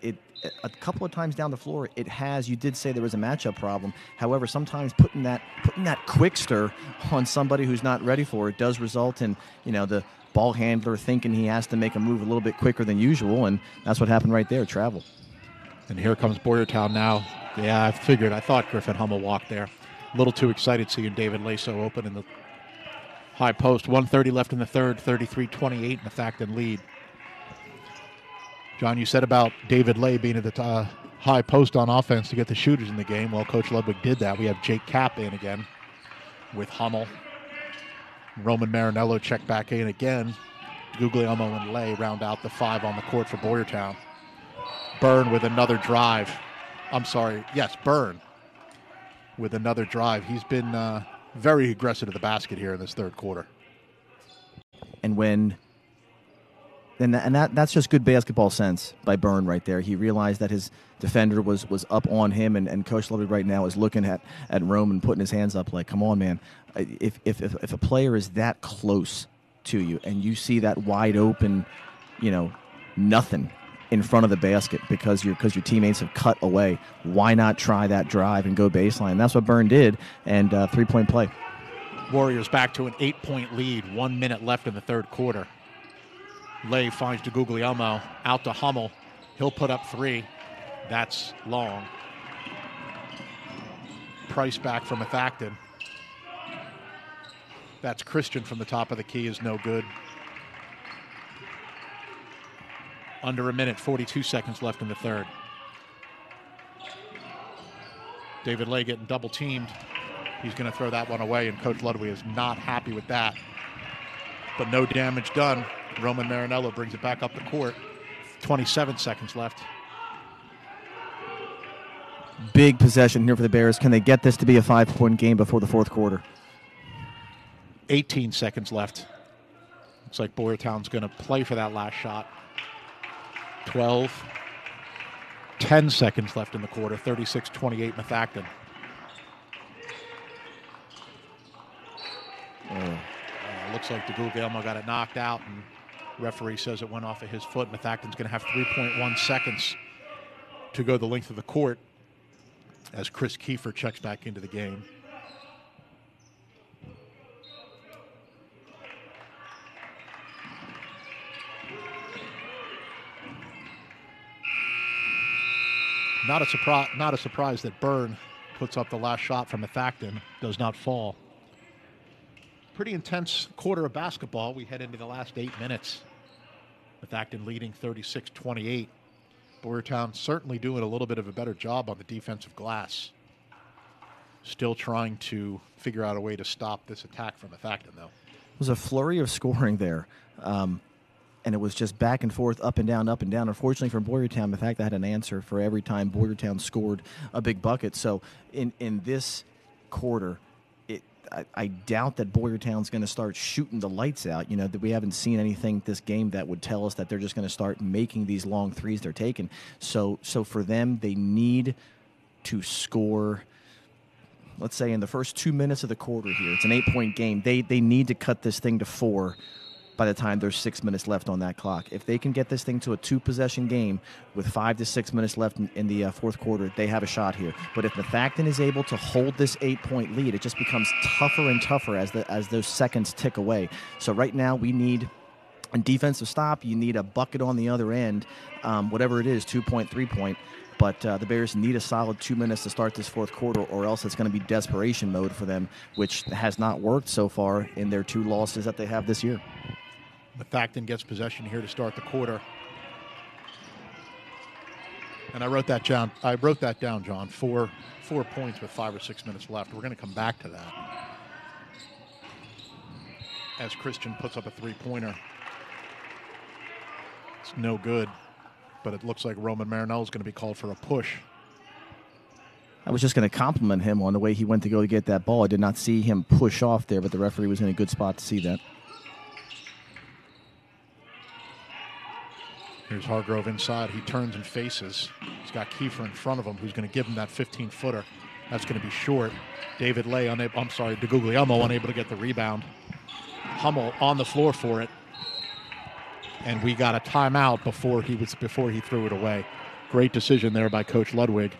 a couple of times down the floor, it has. You did say there was a matchup problem. However, sometimes putting that quick stir on somebody who's not ready for it does result in the ball handler thinking he has to make a move a little bit quicker than usual, and that's what happened right there. Travel. And here comes Boyertown now. Yeah, I thought Griffin Hummel walked there. A little too excited seeing David Lay so open in the high post. 1:30 left in the third, 33-28, Methacton lead. John, you said about David Lay being at the high post on offense to get the shooters in the game. Well, Coach Ludwig did that. We have Jake Kapp in again with Hummel. Roman Marinello checked back in again. Guglielmo and Lay round out the 5 on the court for Boyertown. Byrne with another drive. Byrne with another drive. He's been very aggressive to the basket here in this third quarter. And that's just good basketball sense by Byrne right there. He realized that his defender was up on him, and Coach Ludwig right now is looking at Roman putting his hands up like, come on, man. If a player is that close to you and you see that wide open, nothing in front of the basket because your teammates have cut away, why not try that drive and go baseline? That's what Byrne did, and 3-point play. Warriors back to an 8-point lead, 1 minute left in the third quarter. Lay finds Guglielmo, out to Hummel. He'll put up 3. That's long. Price back from Methacton. That's Christian from the top of the key is no good. Under a minute, 42 seconds left in the third. David Lay getting double teamed. He's going to throw that one away, and Coach Ludwig is not happy with that. But no damage done. Roman Marinello brings it back up the court. 27 seconds left. Big possession here for the Bears. Can they get this to be a 5-point game before the fourth quarter? 18 seconds left. Looks like Boyertown's going to play for that last shot. 10 seconds left in the quarter. 36-28 Methacton. Looks like the Guglielmo got it knocked out, and referee says it went off of his foot. Methacton's going to have 3.1 seconds to go the length of the court as Chris Kiefer checks back into the game. Not a surprise that Byrne puts up the last shot from Methacton. Does not fall. Pretty intense quarter of basketball. We head into the last 8 minutes. Methacton leading 36-28. Boyertown certainly doing a little bit of a better job on the defensive glass. Still trying to figure out a way to stop this attack from Methacton, though. It was a flurry of scoring there, and it was just back and forth, up and down, up and down. Unfortunately for Boyertown, Methacton had an answer for every time Boyertown scored a big bucket. So in this quarter, I doubt that Boyertown's going to start shooting the lights out. You know, that we haven't seen anything this game that would tell us that they're just going to start making these long threes they're taking. So for them, they need to score, let's say in the first 2 minutes of the quarter here. It's an 8-point game. They need to cut this thing to 4 by the time there's 6 minutes left on that clock. If they can get this thing to a 2-possession game with 5 to 6 minutes left in the fourth quarter, they have a shot here. But if Methacton is able to hold this 8-point lead, it just becomes tougher and tougher as those seconds tick away. So right now we need a defensive stop. You need a bucket on the other end, whatever it is, 2-point, 3-point. But the Bears need a solid 2 minutes to start this fourth quarter, or else it's going to be desperation mode for them, which has not worked so far in their 2 losses that they have this year. Methacton gets possession here to start the quarter. And I wrote that down, John. Four points with 5 or 6 minutes left. We're going to come back to that. As Christian puts up a 3-pointer. It's no good, but it looks like Roman Marinello is going to be called for a push. I was just going to compliment him on the way he went to go to get that ball. I did not see him push off there, but the referee was in a good spot to see that. Here's Hargrove inside. He turns and faces. He's got Kiefer in front of him, who's going to give him that 15-footer. That's going to be short. DeGuglielmo unable to get the rebound. Hummel on the floor for it. And we got a timeout before he threw it away. Great decision there by Coach Ludwig.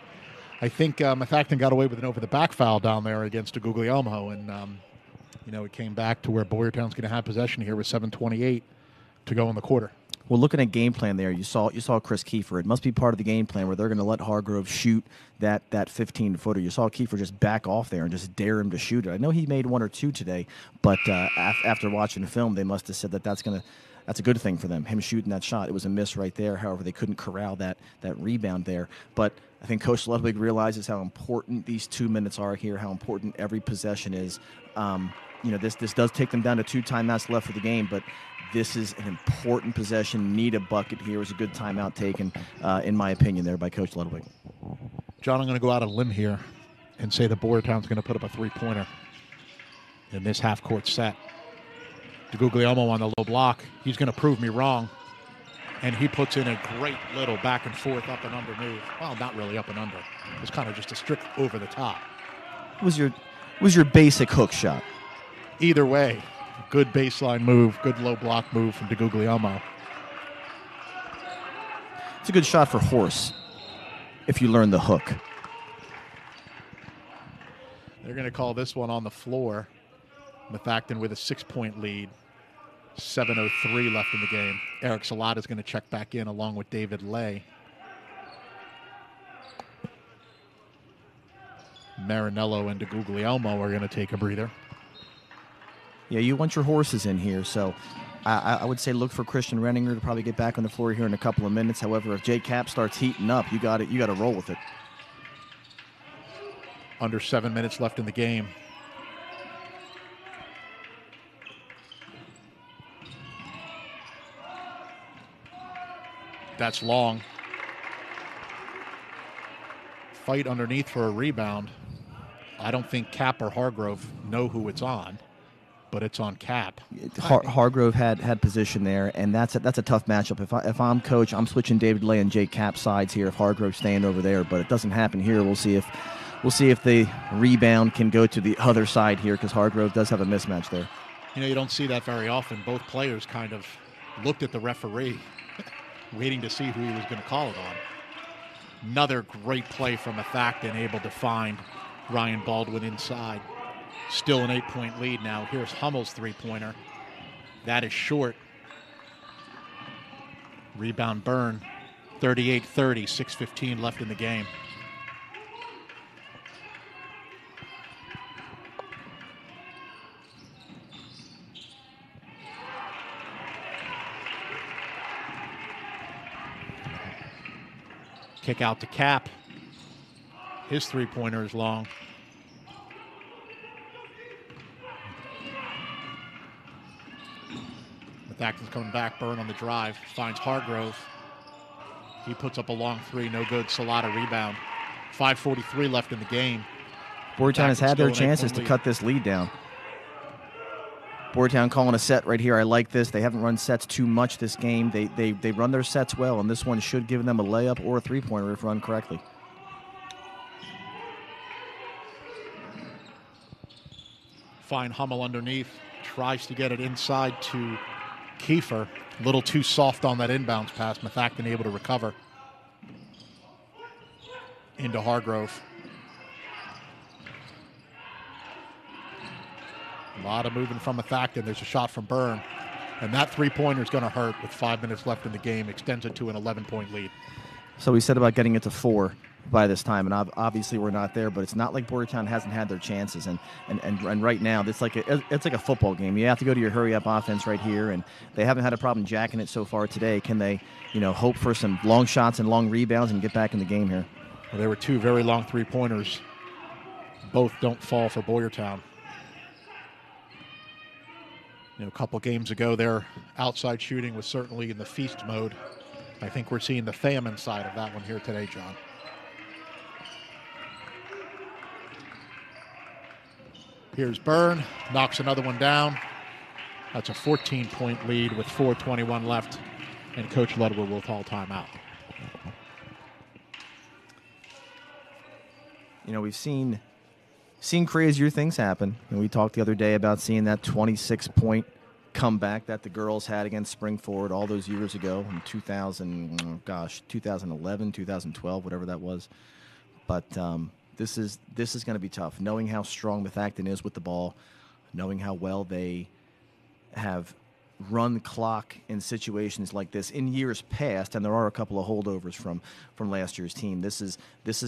I think Methacton got away with an over-the-back foul down there against DeGuglielmo, and it came back to where Boyertown's going to have possession here with 7:28 to go in the quarter. Well, looking at game plan there, you saw Chris Kiefer. It must be part of the game plan where they're going to let Hargrove shoot that 15-footer. You saw Kiefer just back off there and just dare him to shoot it. I know he made 1 or 2 today, but after watching the film, they must have said that's a good thing for them, him shooting that shot. It was a miss right there. However, they couldn't corral that rebound there. But I think Coach Ludwig realizes how important these 2 minutes are here, how important every possession is. This does take them down to 2 timeouts left for the game, but this is an important possession. Need a bucket here. It was a good timeout taken, in my opinion, there by Coach Ludwig. John, I'm going to go out on a limb here and say that Boyertown's going to put up a 3-pointer in this half-court set. DeGuglielmo on the low block. He's going to prove me wrong. And he puts in a great little back and forth up and under move. Well, not really up and under. It's kind of just a strict over the top. Was your basic hook shot. Either way, good baseline move, good low block move from DeGuglielmo. It's a good shot for Horse if you learn the hook. They're going to call this one on the floor. Methacton with a 6-point lead. 7:03 left in the game. Eric Salata is going to check back in along with David Lay. Marinello and DeGuglielmo are going to take a breather. Yeah, you want your horses in here, so I would say look for Christian Renninger to probably get back on the floor here in a couple of minutes. However, if Jay Cap starts heating up, you got to roll with it. Under 7 minutes left in the game. That's long. Fight underneath for a rebound. I don't think Cap or Hargrove know who it's on, but it's on Cap. Hargrove had position there, and that's a tough matchup. If I'm coach, I'm switching David Lay and Jake Cap sides here if Hargrove's staying over there, but it doesn't happen here. We'll see if the rebound can go to the other side here because Hargrove does have a mismatch there. You don't see that very often. Both players kind of looked at the referee waiting to see who he was going to call it on. Another great play from Methacton, able to find Ryan Baldwin inside. Still an 8-point lead now. Here's Hummel's 3-pointer. That is short. Rebound Byrne. 38-30, 6:15 left in the game. Kick out to Cap. His three-pointer is long. Methacton's coming back. Byrne on the drive. Finds Hargrove. He puts up a long three. No good. Salata rebound. 5:43 left in the game. Boyertown has had their chances to cut this lead down. Boyertown calling a set right here. I like this. They haven't run sets too much this game. They run their sets well, and this one should give them a layup or a three-pointer if run correctly. Fine Hummel underneath. Tries to get it inside to Kiefer. A little too soft on that inbounds pass. Methacton able to recover. Into Hargrove. A lot of moving from Methacton. There's a shot from Byrne. And that three-pointer is going to hurt with 5 minutes left in the game. Extends it to an 11-point lead. So we said about getting it to 4 by this time, and obviously we're not there, but it's not like Boyertown hasn't had their chances. And right now, it's like a football game. You have to go to your hurry-up offense right here, and they haven't had a problem jacking it so far today. Can they, hope for some long shots and long rebounds and get back in the game here? Well, there were 2 very long three-pointers. Both don't fall for Boyertown. A couple games ago, their outside shooting was certainly in the feast mode. I think we're seeing the famine side of that one here today, John. Here's Byrne, knocks another one down. That's a 14-point lead with 4:21 left, and Coach Ludwig will call timeout. We've seen crazier things happen. And we talked the other day about seeing that 26-point comeback that the girls had against Spring Forward all those years ago in 2011, 2012, whatever that was. But this is going to be tough, knowing how strong Methacton is with the ball, knowing how well they have run the clock in situations like this in years past, and there are a couple of holdovers from last year's team. This is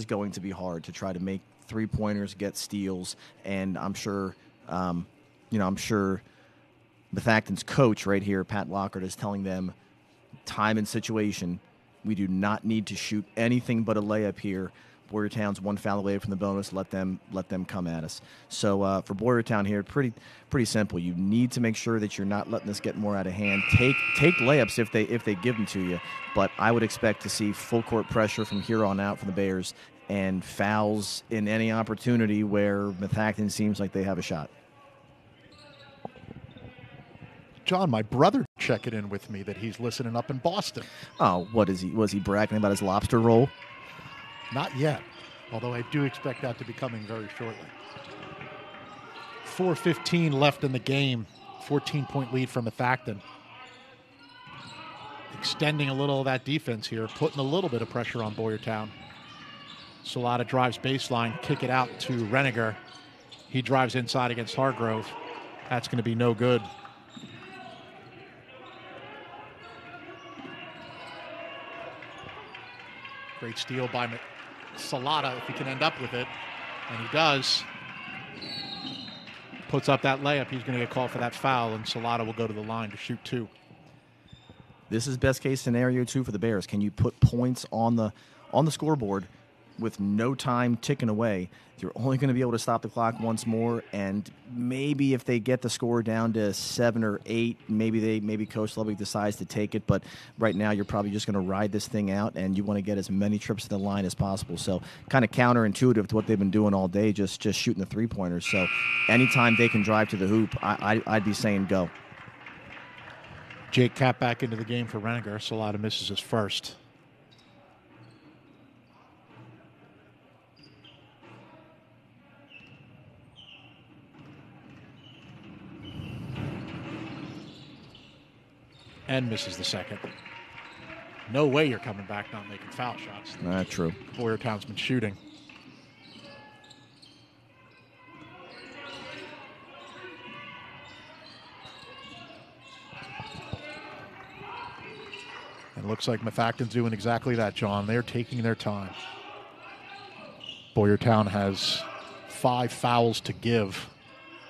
going to be hard to try to make three-pointers, get steals, and I'm sure Methacton's coach right here, Pat Lockhart, is telling them time and situation. We do not need to shoot anything but a layup here. Boyertown's one foul away from the bonus. Let them come at us. So for Boyertown here, pretty simple. You need to make sure that you're not letting this get more out of hand. Take layups if they give them to you, but I would expect to see full court pressure from here on out from the Bears and fouls in any opportunity where Methacton seems like they have a shot. John, my brother checking in with me that he's listening up in Boston. Oh, what is he? Was he bragging about his lobster roll? Not yet, although I do expect that to be coming very shortly. 4:15 left in the game. 14-point lead from Methacton. Extending a little of that defense here, putting a little bit of pressure on Boyertown. Salata drives baseline, kick it out to Reniger. He drives inside against Hargrove. That's going to be no good. Great steal by Salata if he can end up with it, and he does. Puts up that layup. He's going to get called for that foul, and Salata will go to the line to shoot 2. This is best case scenario 2 for the Bears. Can you put points on the scoreboard with no time ticking away? You're only going to be able to stop the clock once more, and maybe if they get the score down to 7 or 8, maybe Coach Ludwig decides to take it. But right now, you're probably just going to ride this thing out, and you want to get as many trips to the line as possible. So kind of counterintuitive to what they've been doing all day, just shooting the three-pointers. So anytime they can drive to the hoop, I'd be saying go. Jake Cap back into the game for Reniger. Salata misses his first. And misses the second. No way you're coming back not making foul shots. That's true. Boyertown's been shooting. And it looks like Methacton's doing exactly that, John. They're taking their time. Boyertown has 5 fouls to give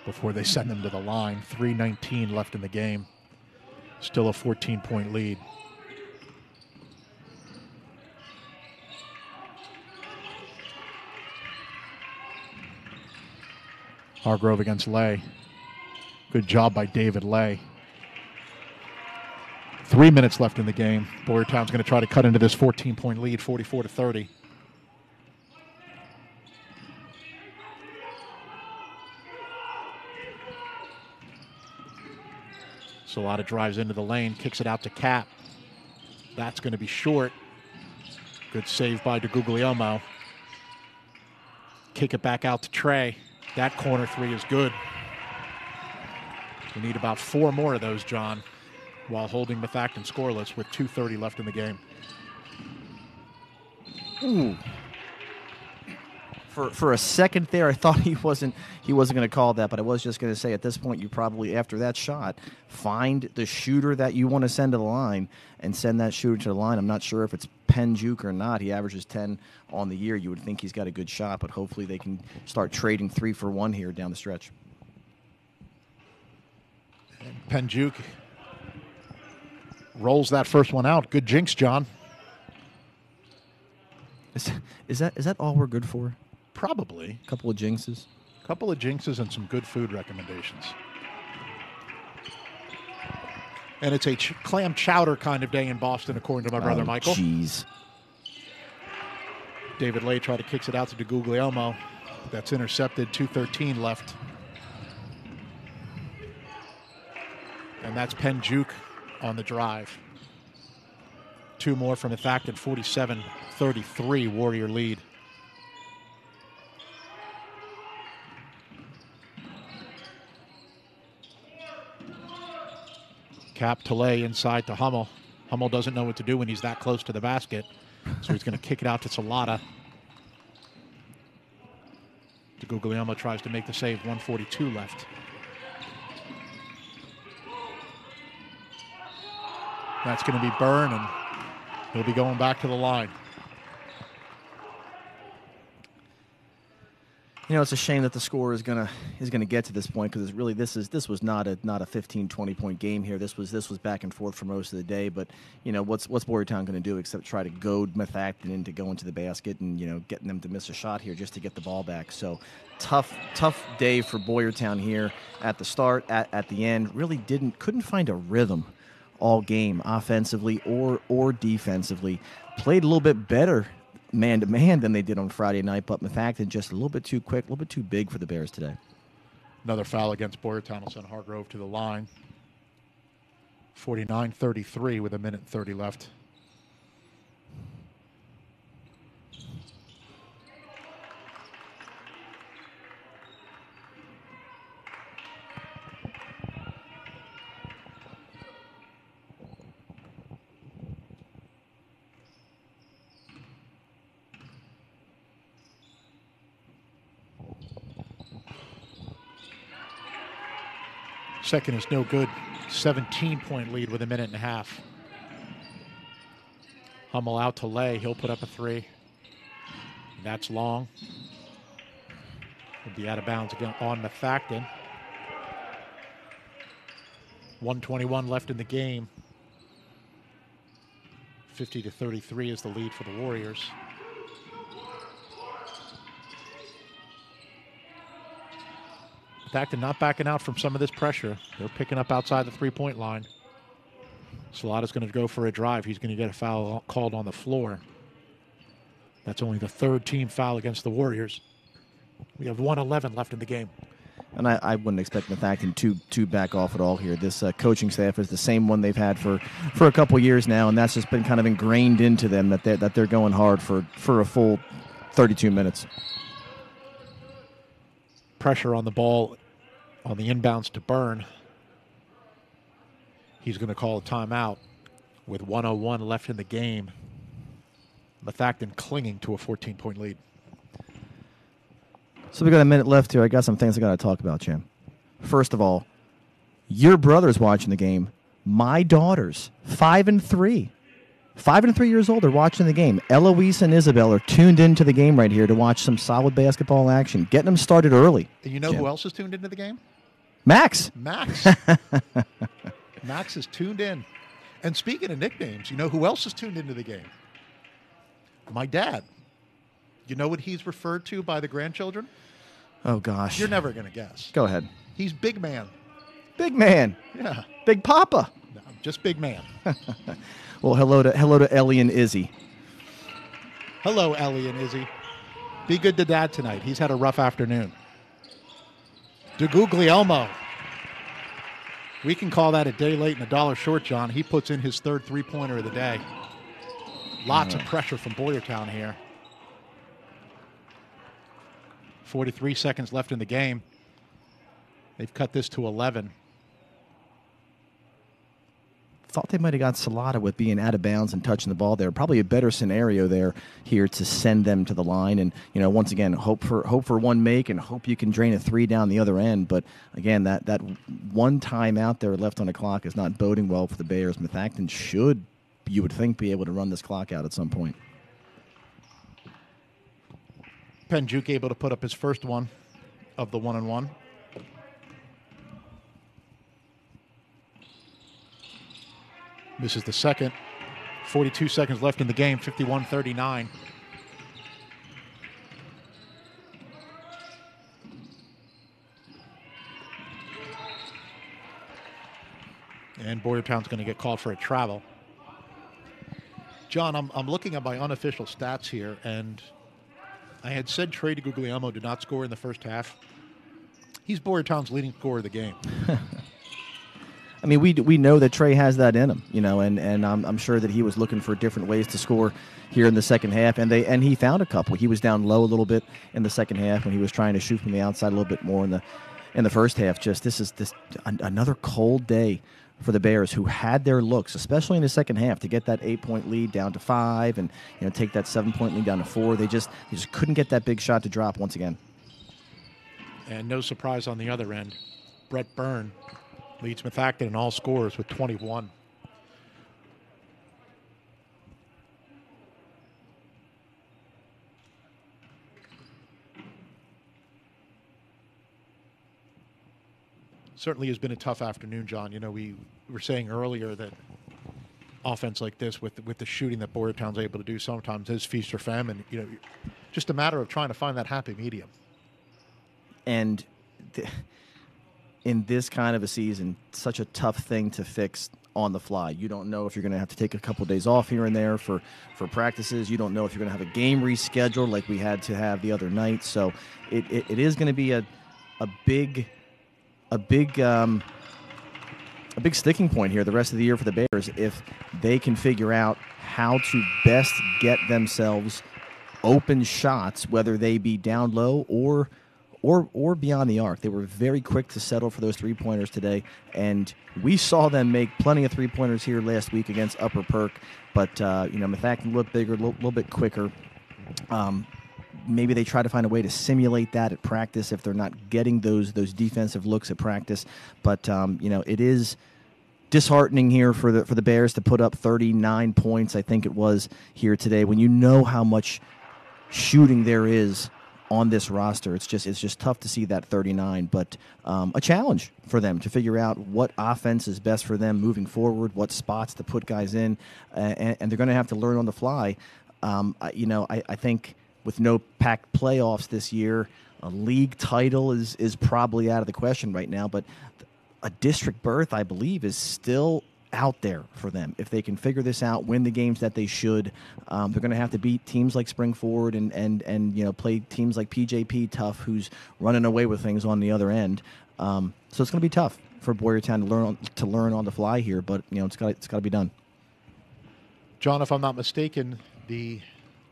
before they send them to the line. 3:19 left in the game. Still a 14-point lead. Hargrove against Lay. Good job by David Lay. 3 minutes left in the game. Boyertown's going to try to cut into this 14-point lead, 44-30. Salata drives into the lane, kicks it out to Cap. That's going to be short. Good save by DeGuglielmo. Kick it back out to Trey. That corner three is good. We need about 4 more of those, John, while holding Methacton scoreless with 2:30 left in the game. Ooh. For a second there, I thought he wasn't going to call that, but I was just going to say at this point, you probably, after that shot, find the shooter that you want to send to the line and send that shooter to the line. I'm not sure if it's Penjuke or not. He averages 10 on the year. You would think he's got a good shot, but hopefully they can start trading 3 for 1 here down the stretch. And Penjuke rolls that first one out. Good jinx, John. Is that all we're good for? Probably. A couple of jinxes. Couple of jinxes and some good food recommendations. And it's a clam chowder kind of day in Boston, according to my brother Michael. Jeez. David Lay tried to kicks it out to DeGuglielmo. That's intercepted. 2:13 left. And that's Penjuke on the drive. 2 more from Methacton, 47-33 Warrior lead. Cap to Lay inside to Hummel. Hummel doesn't know what to do when he's that close to the basket, so he's going to kick it out to Salata. DeGuglielmo tries to make the save, 1:42 left. That's going to be Byrne, and he'll be going back to the line. You know, it's a shame that the score is gonna get to this point, because really this was not a 15-20 point game here. This was back and forth for most of the day. But you know, what's Boyertown going to do except try to goad Methacton into going to the basket and, you know, getting them to miss a shot here just to get the ball back. So tough day for Boyertown here at the start, at the end. Really couldn't find a rhythm all game, offensively or defensively. Played a little bit better man-to-man than they did on Friday night, but Methacton just a little bit too quick, a little bit too big for the Bears today. Another foul against Boyertown will send Hargrove to the line. 49-33 with 1:30 left. Second is no good. 17-point lead with 1.5 minutes. Hummel out to Lay. He'll put up a 3. That's long. Will be out of bounds again on Methacton. 1:21 left in the game. 50-33 is the lead for the Warriors. Methacton not backing out from some of this pressure. They're picking up outside the 3-point line. Salata's going to go for a drive. He's going to get a foul called on the floor. That's only the 3rd team foul against the Warriors. We have 1:11 left in the game. And I wouldn't expect Methacton to back off at all here. This coaching staff is the same one they've had for a couple years now, and that's just been kind of ingrained into them that they're going hard for a full 32 minutes. Pressure on the ball on the inbounds to Byrne. He's going to call a timeout with 1:01 left in the game. Methacton clinging to a 14-point lead. So we got a minute left here. I got some things I got to talk about, Jim. First of all, your brother's watching the game. My daughters, 5 and 3. 5 and 3 years old, are watching the game. Eloise and Isabel are tuned into the game right here to watch some solid basketball action. Getting them started early. And you know Jim. who else is tuned into the game? Max. Max is tuned in. And speaking of nicknames, you know who else is tuned into the game? My dad. You know what he's referred to by the grandchildren? Oh, gosh. You're never going to guess. Go ahead. He's big man. Big man. Yeah. Big Papa. No, just big man. Well, hello to Ellie and Izzy. Hello, Ellie and Izzy. Be good to Dad tonight. He's had a rough afternoon. DeGuglielmo. We can call that a day late and a dollar short, John. He puts in his third three-pointer of the day. Lots of pressure from Boyertown here. 43 seconds left in the game. They've cut this to 11. Thought they might have got Salata with being out of bounds and touching the ball there. Probably a better scenario there here to send them to the line. And, once again, hope for one make and hope you can drain a three down the other end. But, again, that one time out there left on the clock is not boding well for the Bears. Methacton should, you would think, be able to run this clock out at some point. Penjuk able to put up his first one of the 1-on-1. This is the second. 42 seconds left in the game, 51-39. And Boyertown's going to get called for a travel. John, I'm looking at my unofficial stats here, and I had said Trey DeGuglielmo did not score in the first half. He's Boyertown's leading scorer of the game. I mean, we know that Trey has that in him, and I'm sure that he was looking for different ways to score here in the second half, and he found a couple. He was down low a little bit in the second half when he was trying to shoot from the outside a little bit more in the first half. Just this is another cold day for the Bears, who had their looks, especially in the second half, to get that 8-point lead down to 5, and take that 7-point lead down to 4. They just couldn't get that big shot to drop once again. And no surprise on the other end, Brett Byrne leads Methacton in all scores with 21. Certainly has been a tough afternoon, John. We were saying earlier that offense like this with the shooting that Boyertown's able to do sometimes is feast or famine. Just a matter of trying to find that happy medium. And in this kind of a season, such a tough thing to fix on the fly. You don't know if you're going to have to take a couple of days off here and there for practices. You don't know if you're going to have a game rescheduled like we had to have the other night. So it is going to be a big sticking point here the rest of the year for the Bears if they can figure out how to best get themselves open shots, whether they be down low or beyond the arc. They were very quick to settle for those three-pointers today, and we saw them make plenty of three-pointers here last week against Upper Perk, but Methacton looked bigger, a little bit quicker. Maybe they try to find a way to simulate that at practice if they're not getting those defensive looks at practice. But it is disheartening here for the Bears to put up 39 points, I think it was, here today. When you know how much shooting there is on this roster, it's just tough to see that 39. But a challenge for them to figure out what offense is best for them moving forward, what spots to put guys in, and they're going to have to learn on the fly. I think with no packed playoffs this year, a league title is probably out of the question right now, but a district berth, I believe, is still out there for them. If they can figure this out, win the games that they should, they're going to have to beat teams like Springford and play teams like PJP tough, who's running away with things on the other end. So it's going to be tough for Boyertown to learn on the fly here, but it's got to be done. John, if I'm not mistaken, the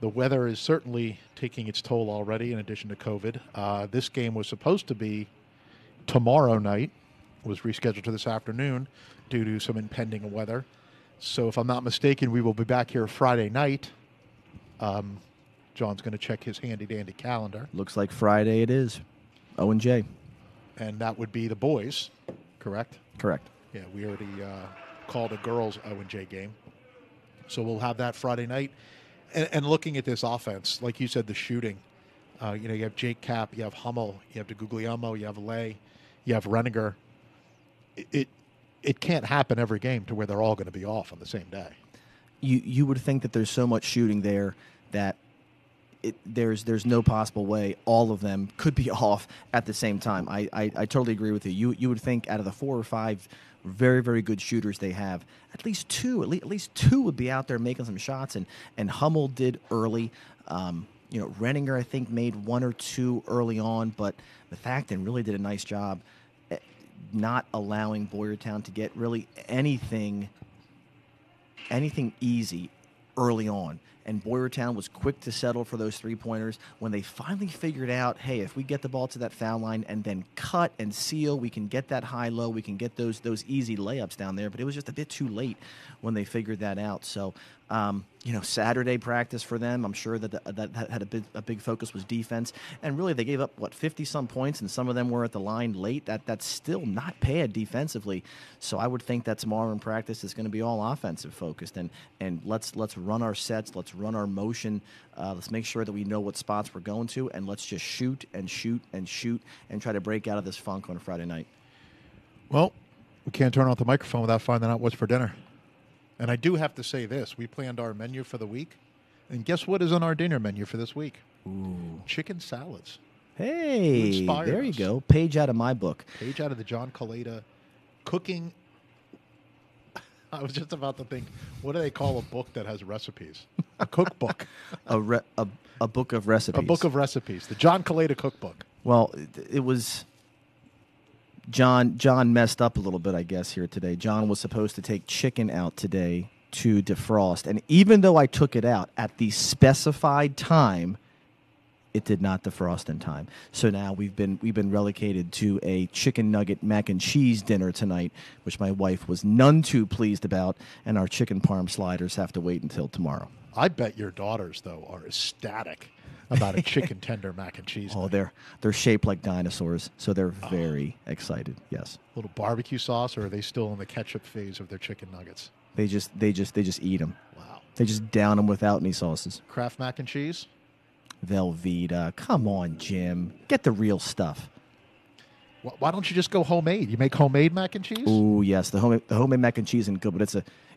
weather is certainly taking its toll already, in addition to COVID. This game was supposed to be tomorrow night, was rescheduled to this afternoon due to some impending weather. So if I'm not mistaken, we will be back here Friday night. John's going to check his handy-dandy calendar. Looks like Friday it is. O&J. And that would be the boys, correct? Correct. Yeah, we already called a girls' O&J game. So we'll have that Friday night. And looking at this offense, like you said, the shooting, you have Jake Kapp, you have Hummel, you have DeGuglielmo, you have Lay, you have Reniger. It can't happen every game to where they're all going to be off on the same day. You would think that there's so much shooting there that there's no possible way all of them could be off at the same time. I totally agree with you. You would think out of the 4 or 5 very, very good shooters they have, at least two would be out there making some shots, and Hummel did early. Renninger, I think, made 1 or 2 early on, but Methacton really did a nice job not allowing Boyertown to get really anything easy early on. And Boyertown was quick to settle for those 3-pointers. When they finally figured out, hey, if we get the ball to that foul line and then cut and seal, we can get that high-low, we can get those easy layups down there. But it was just a bit too late when they figured that out. So, Saturday practice for them, I'm sure that had a big focus was defense. And really, they gave up, 50-some points, and some of them were at the line late. That's still not bad defensively. So I would think that tomorrow in practice is going to be all offensive focused. And let's run our sets, let's run our motion, let's make sure that we know what spots we're going to, and let's just shoot and shoot and shoot and try to break out of this funk on a Friday night. Well, we can't turn off the microphone without finding out what's for dinner. And I do have to say this. We planned our menu for the week. And guess what is on our dinner menu for this week? Ooh. Chicken salads. Hey, there you go. Page out of my book. Page out of the John Kaleda cooking. I was just about to think, what do they call a book that has recipes? A cookbook. a book of recipes. A book of recipes. The John Kaleda cookbook. Well, it was... John messed up a little bit, I guess, here today. John was supposed to take chicken out today to defrost, and even though I took it out at the specified time, it did not defrost in time. So now we've been relegated to a chicken nugget mac and cheese dinner tonight, which my wife was none too pleased about, and our chicken parm sliders have to wait until tomorrow. I bet your daughters, though, are ecstatic about a chicken tender mac and cheese. Oh, they're shaped like dinosaurs, so they're very excited. Yes. A little barbecue sauce, or are they still in the ketchup phase of their chicken nuggets? They just eat them. Wow. They just down them without any sauces. Kraft mac and cheese? Velveeta. Come on, Jim. Get the real stuff. Why don't you just go homemade? You make homemade mac and cheese? Oh, yes. The homemade mac and cheese isn't good, but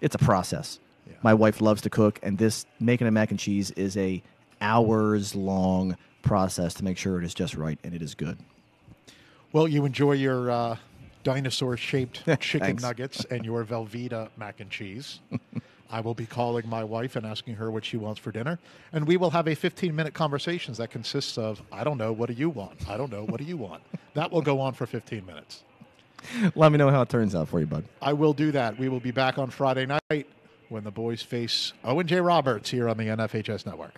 it's a process. Yeah. My wife loves to cook, and making a mac and cheese is a hours-long process to make sure it is just right and it is good. Well, you enjoy your dinosaur-shaped chicken Thanks. nuggets and your Velveeta mac and cheese. I will be calling my wife and asking her what she wants for dinner, and we will have a 15-minute conversation that consists of, I don't know, what do you want? I don't know, what do you want? That will go on for 15 minutes. Let me know how it turns out for you, bud. I will do that. We will be back on Friday night when the boys face Owen J. Roberts here on the NFHS Network.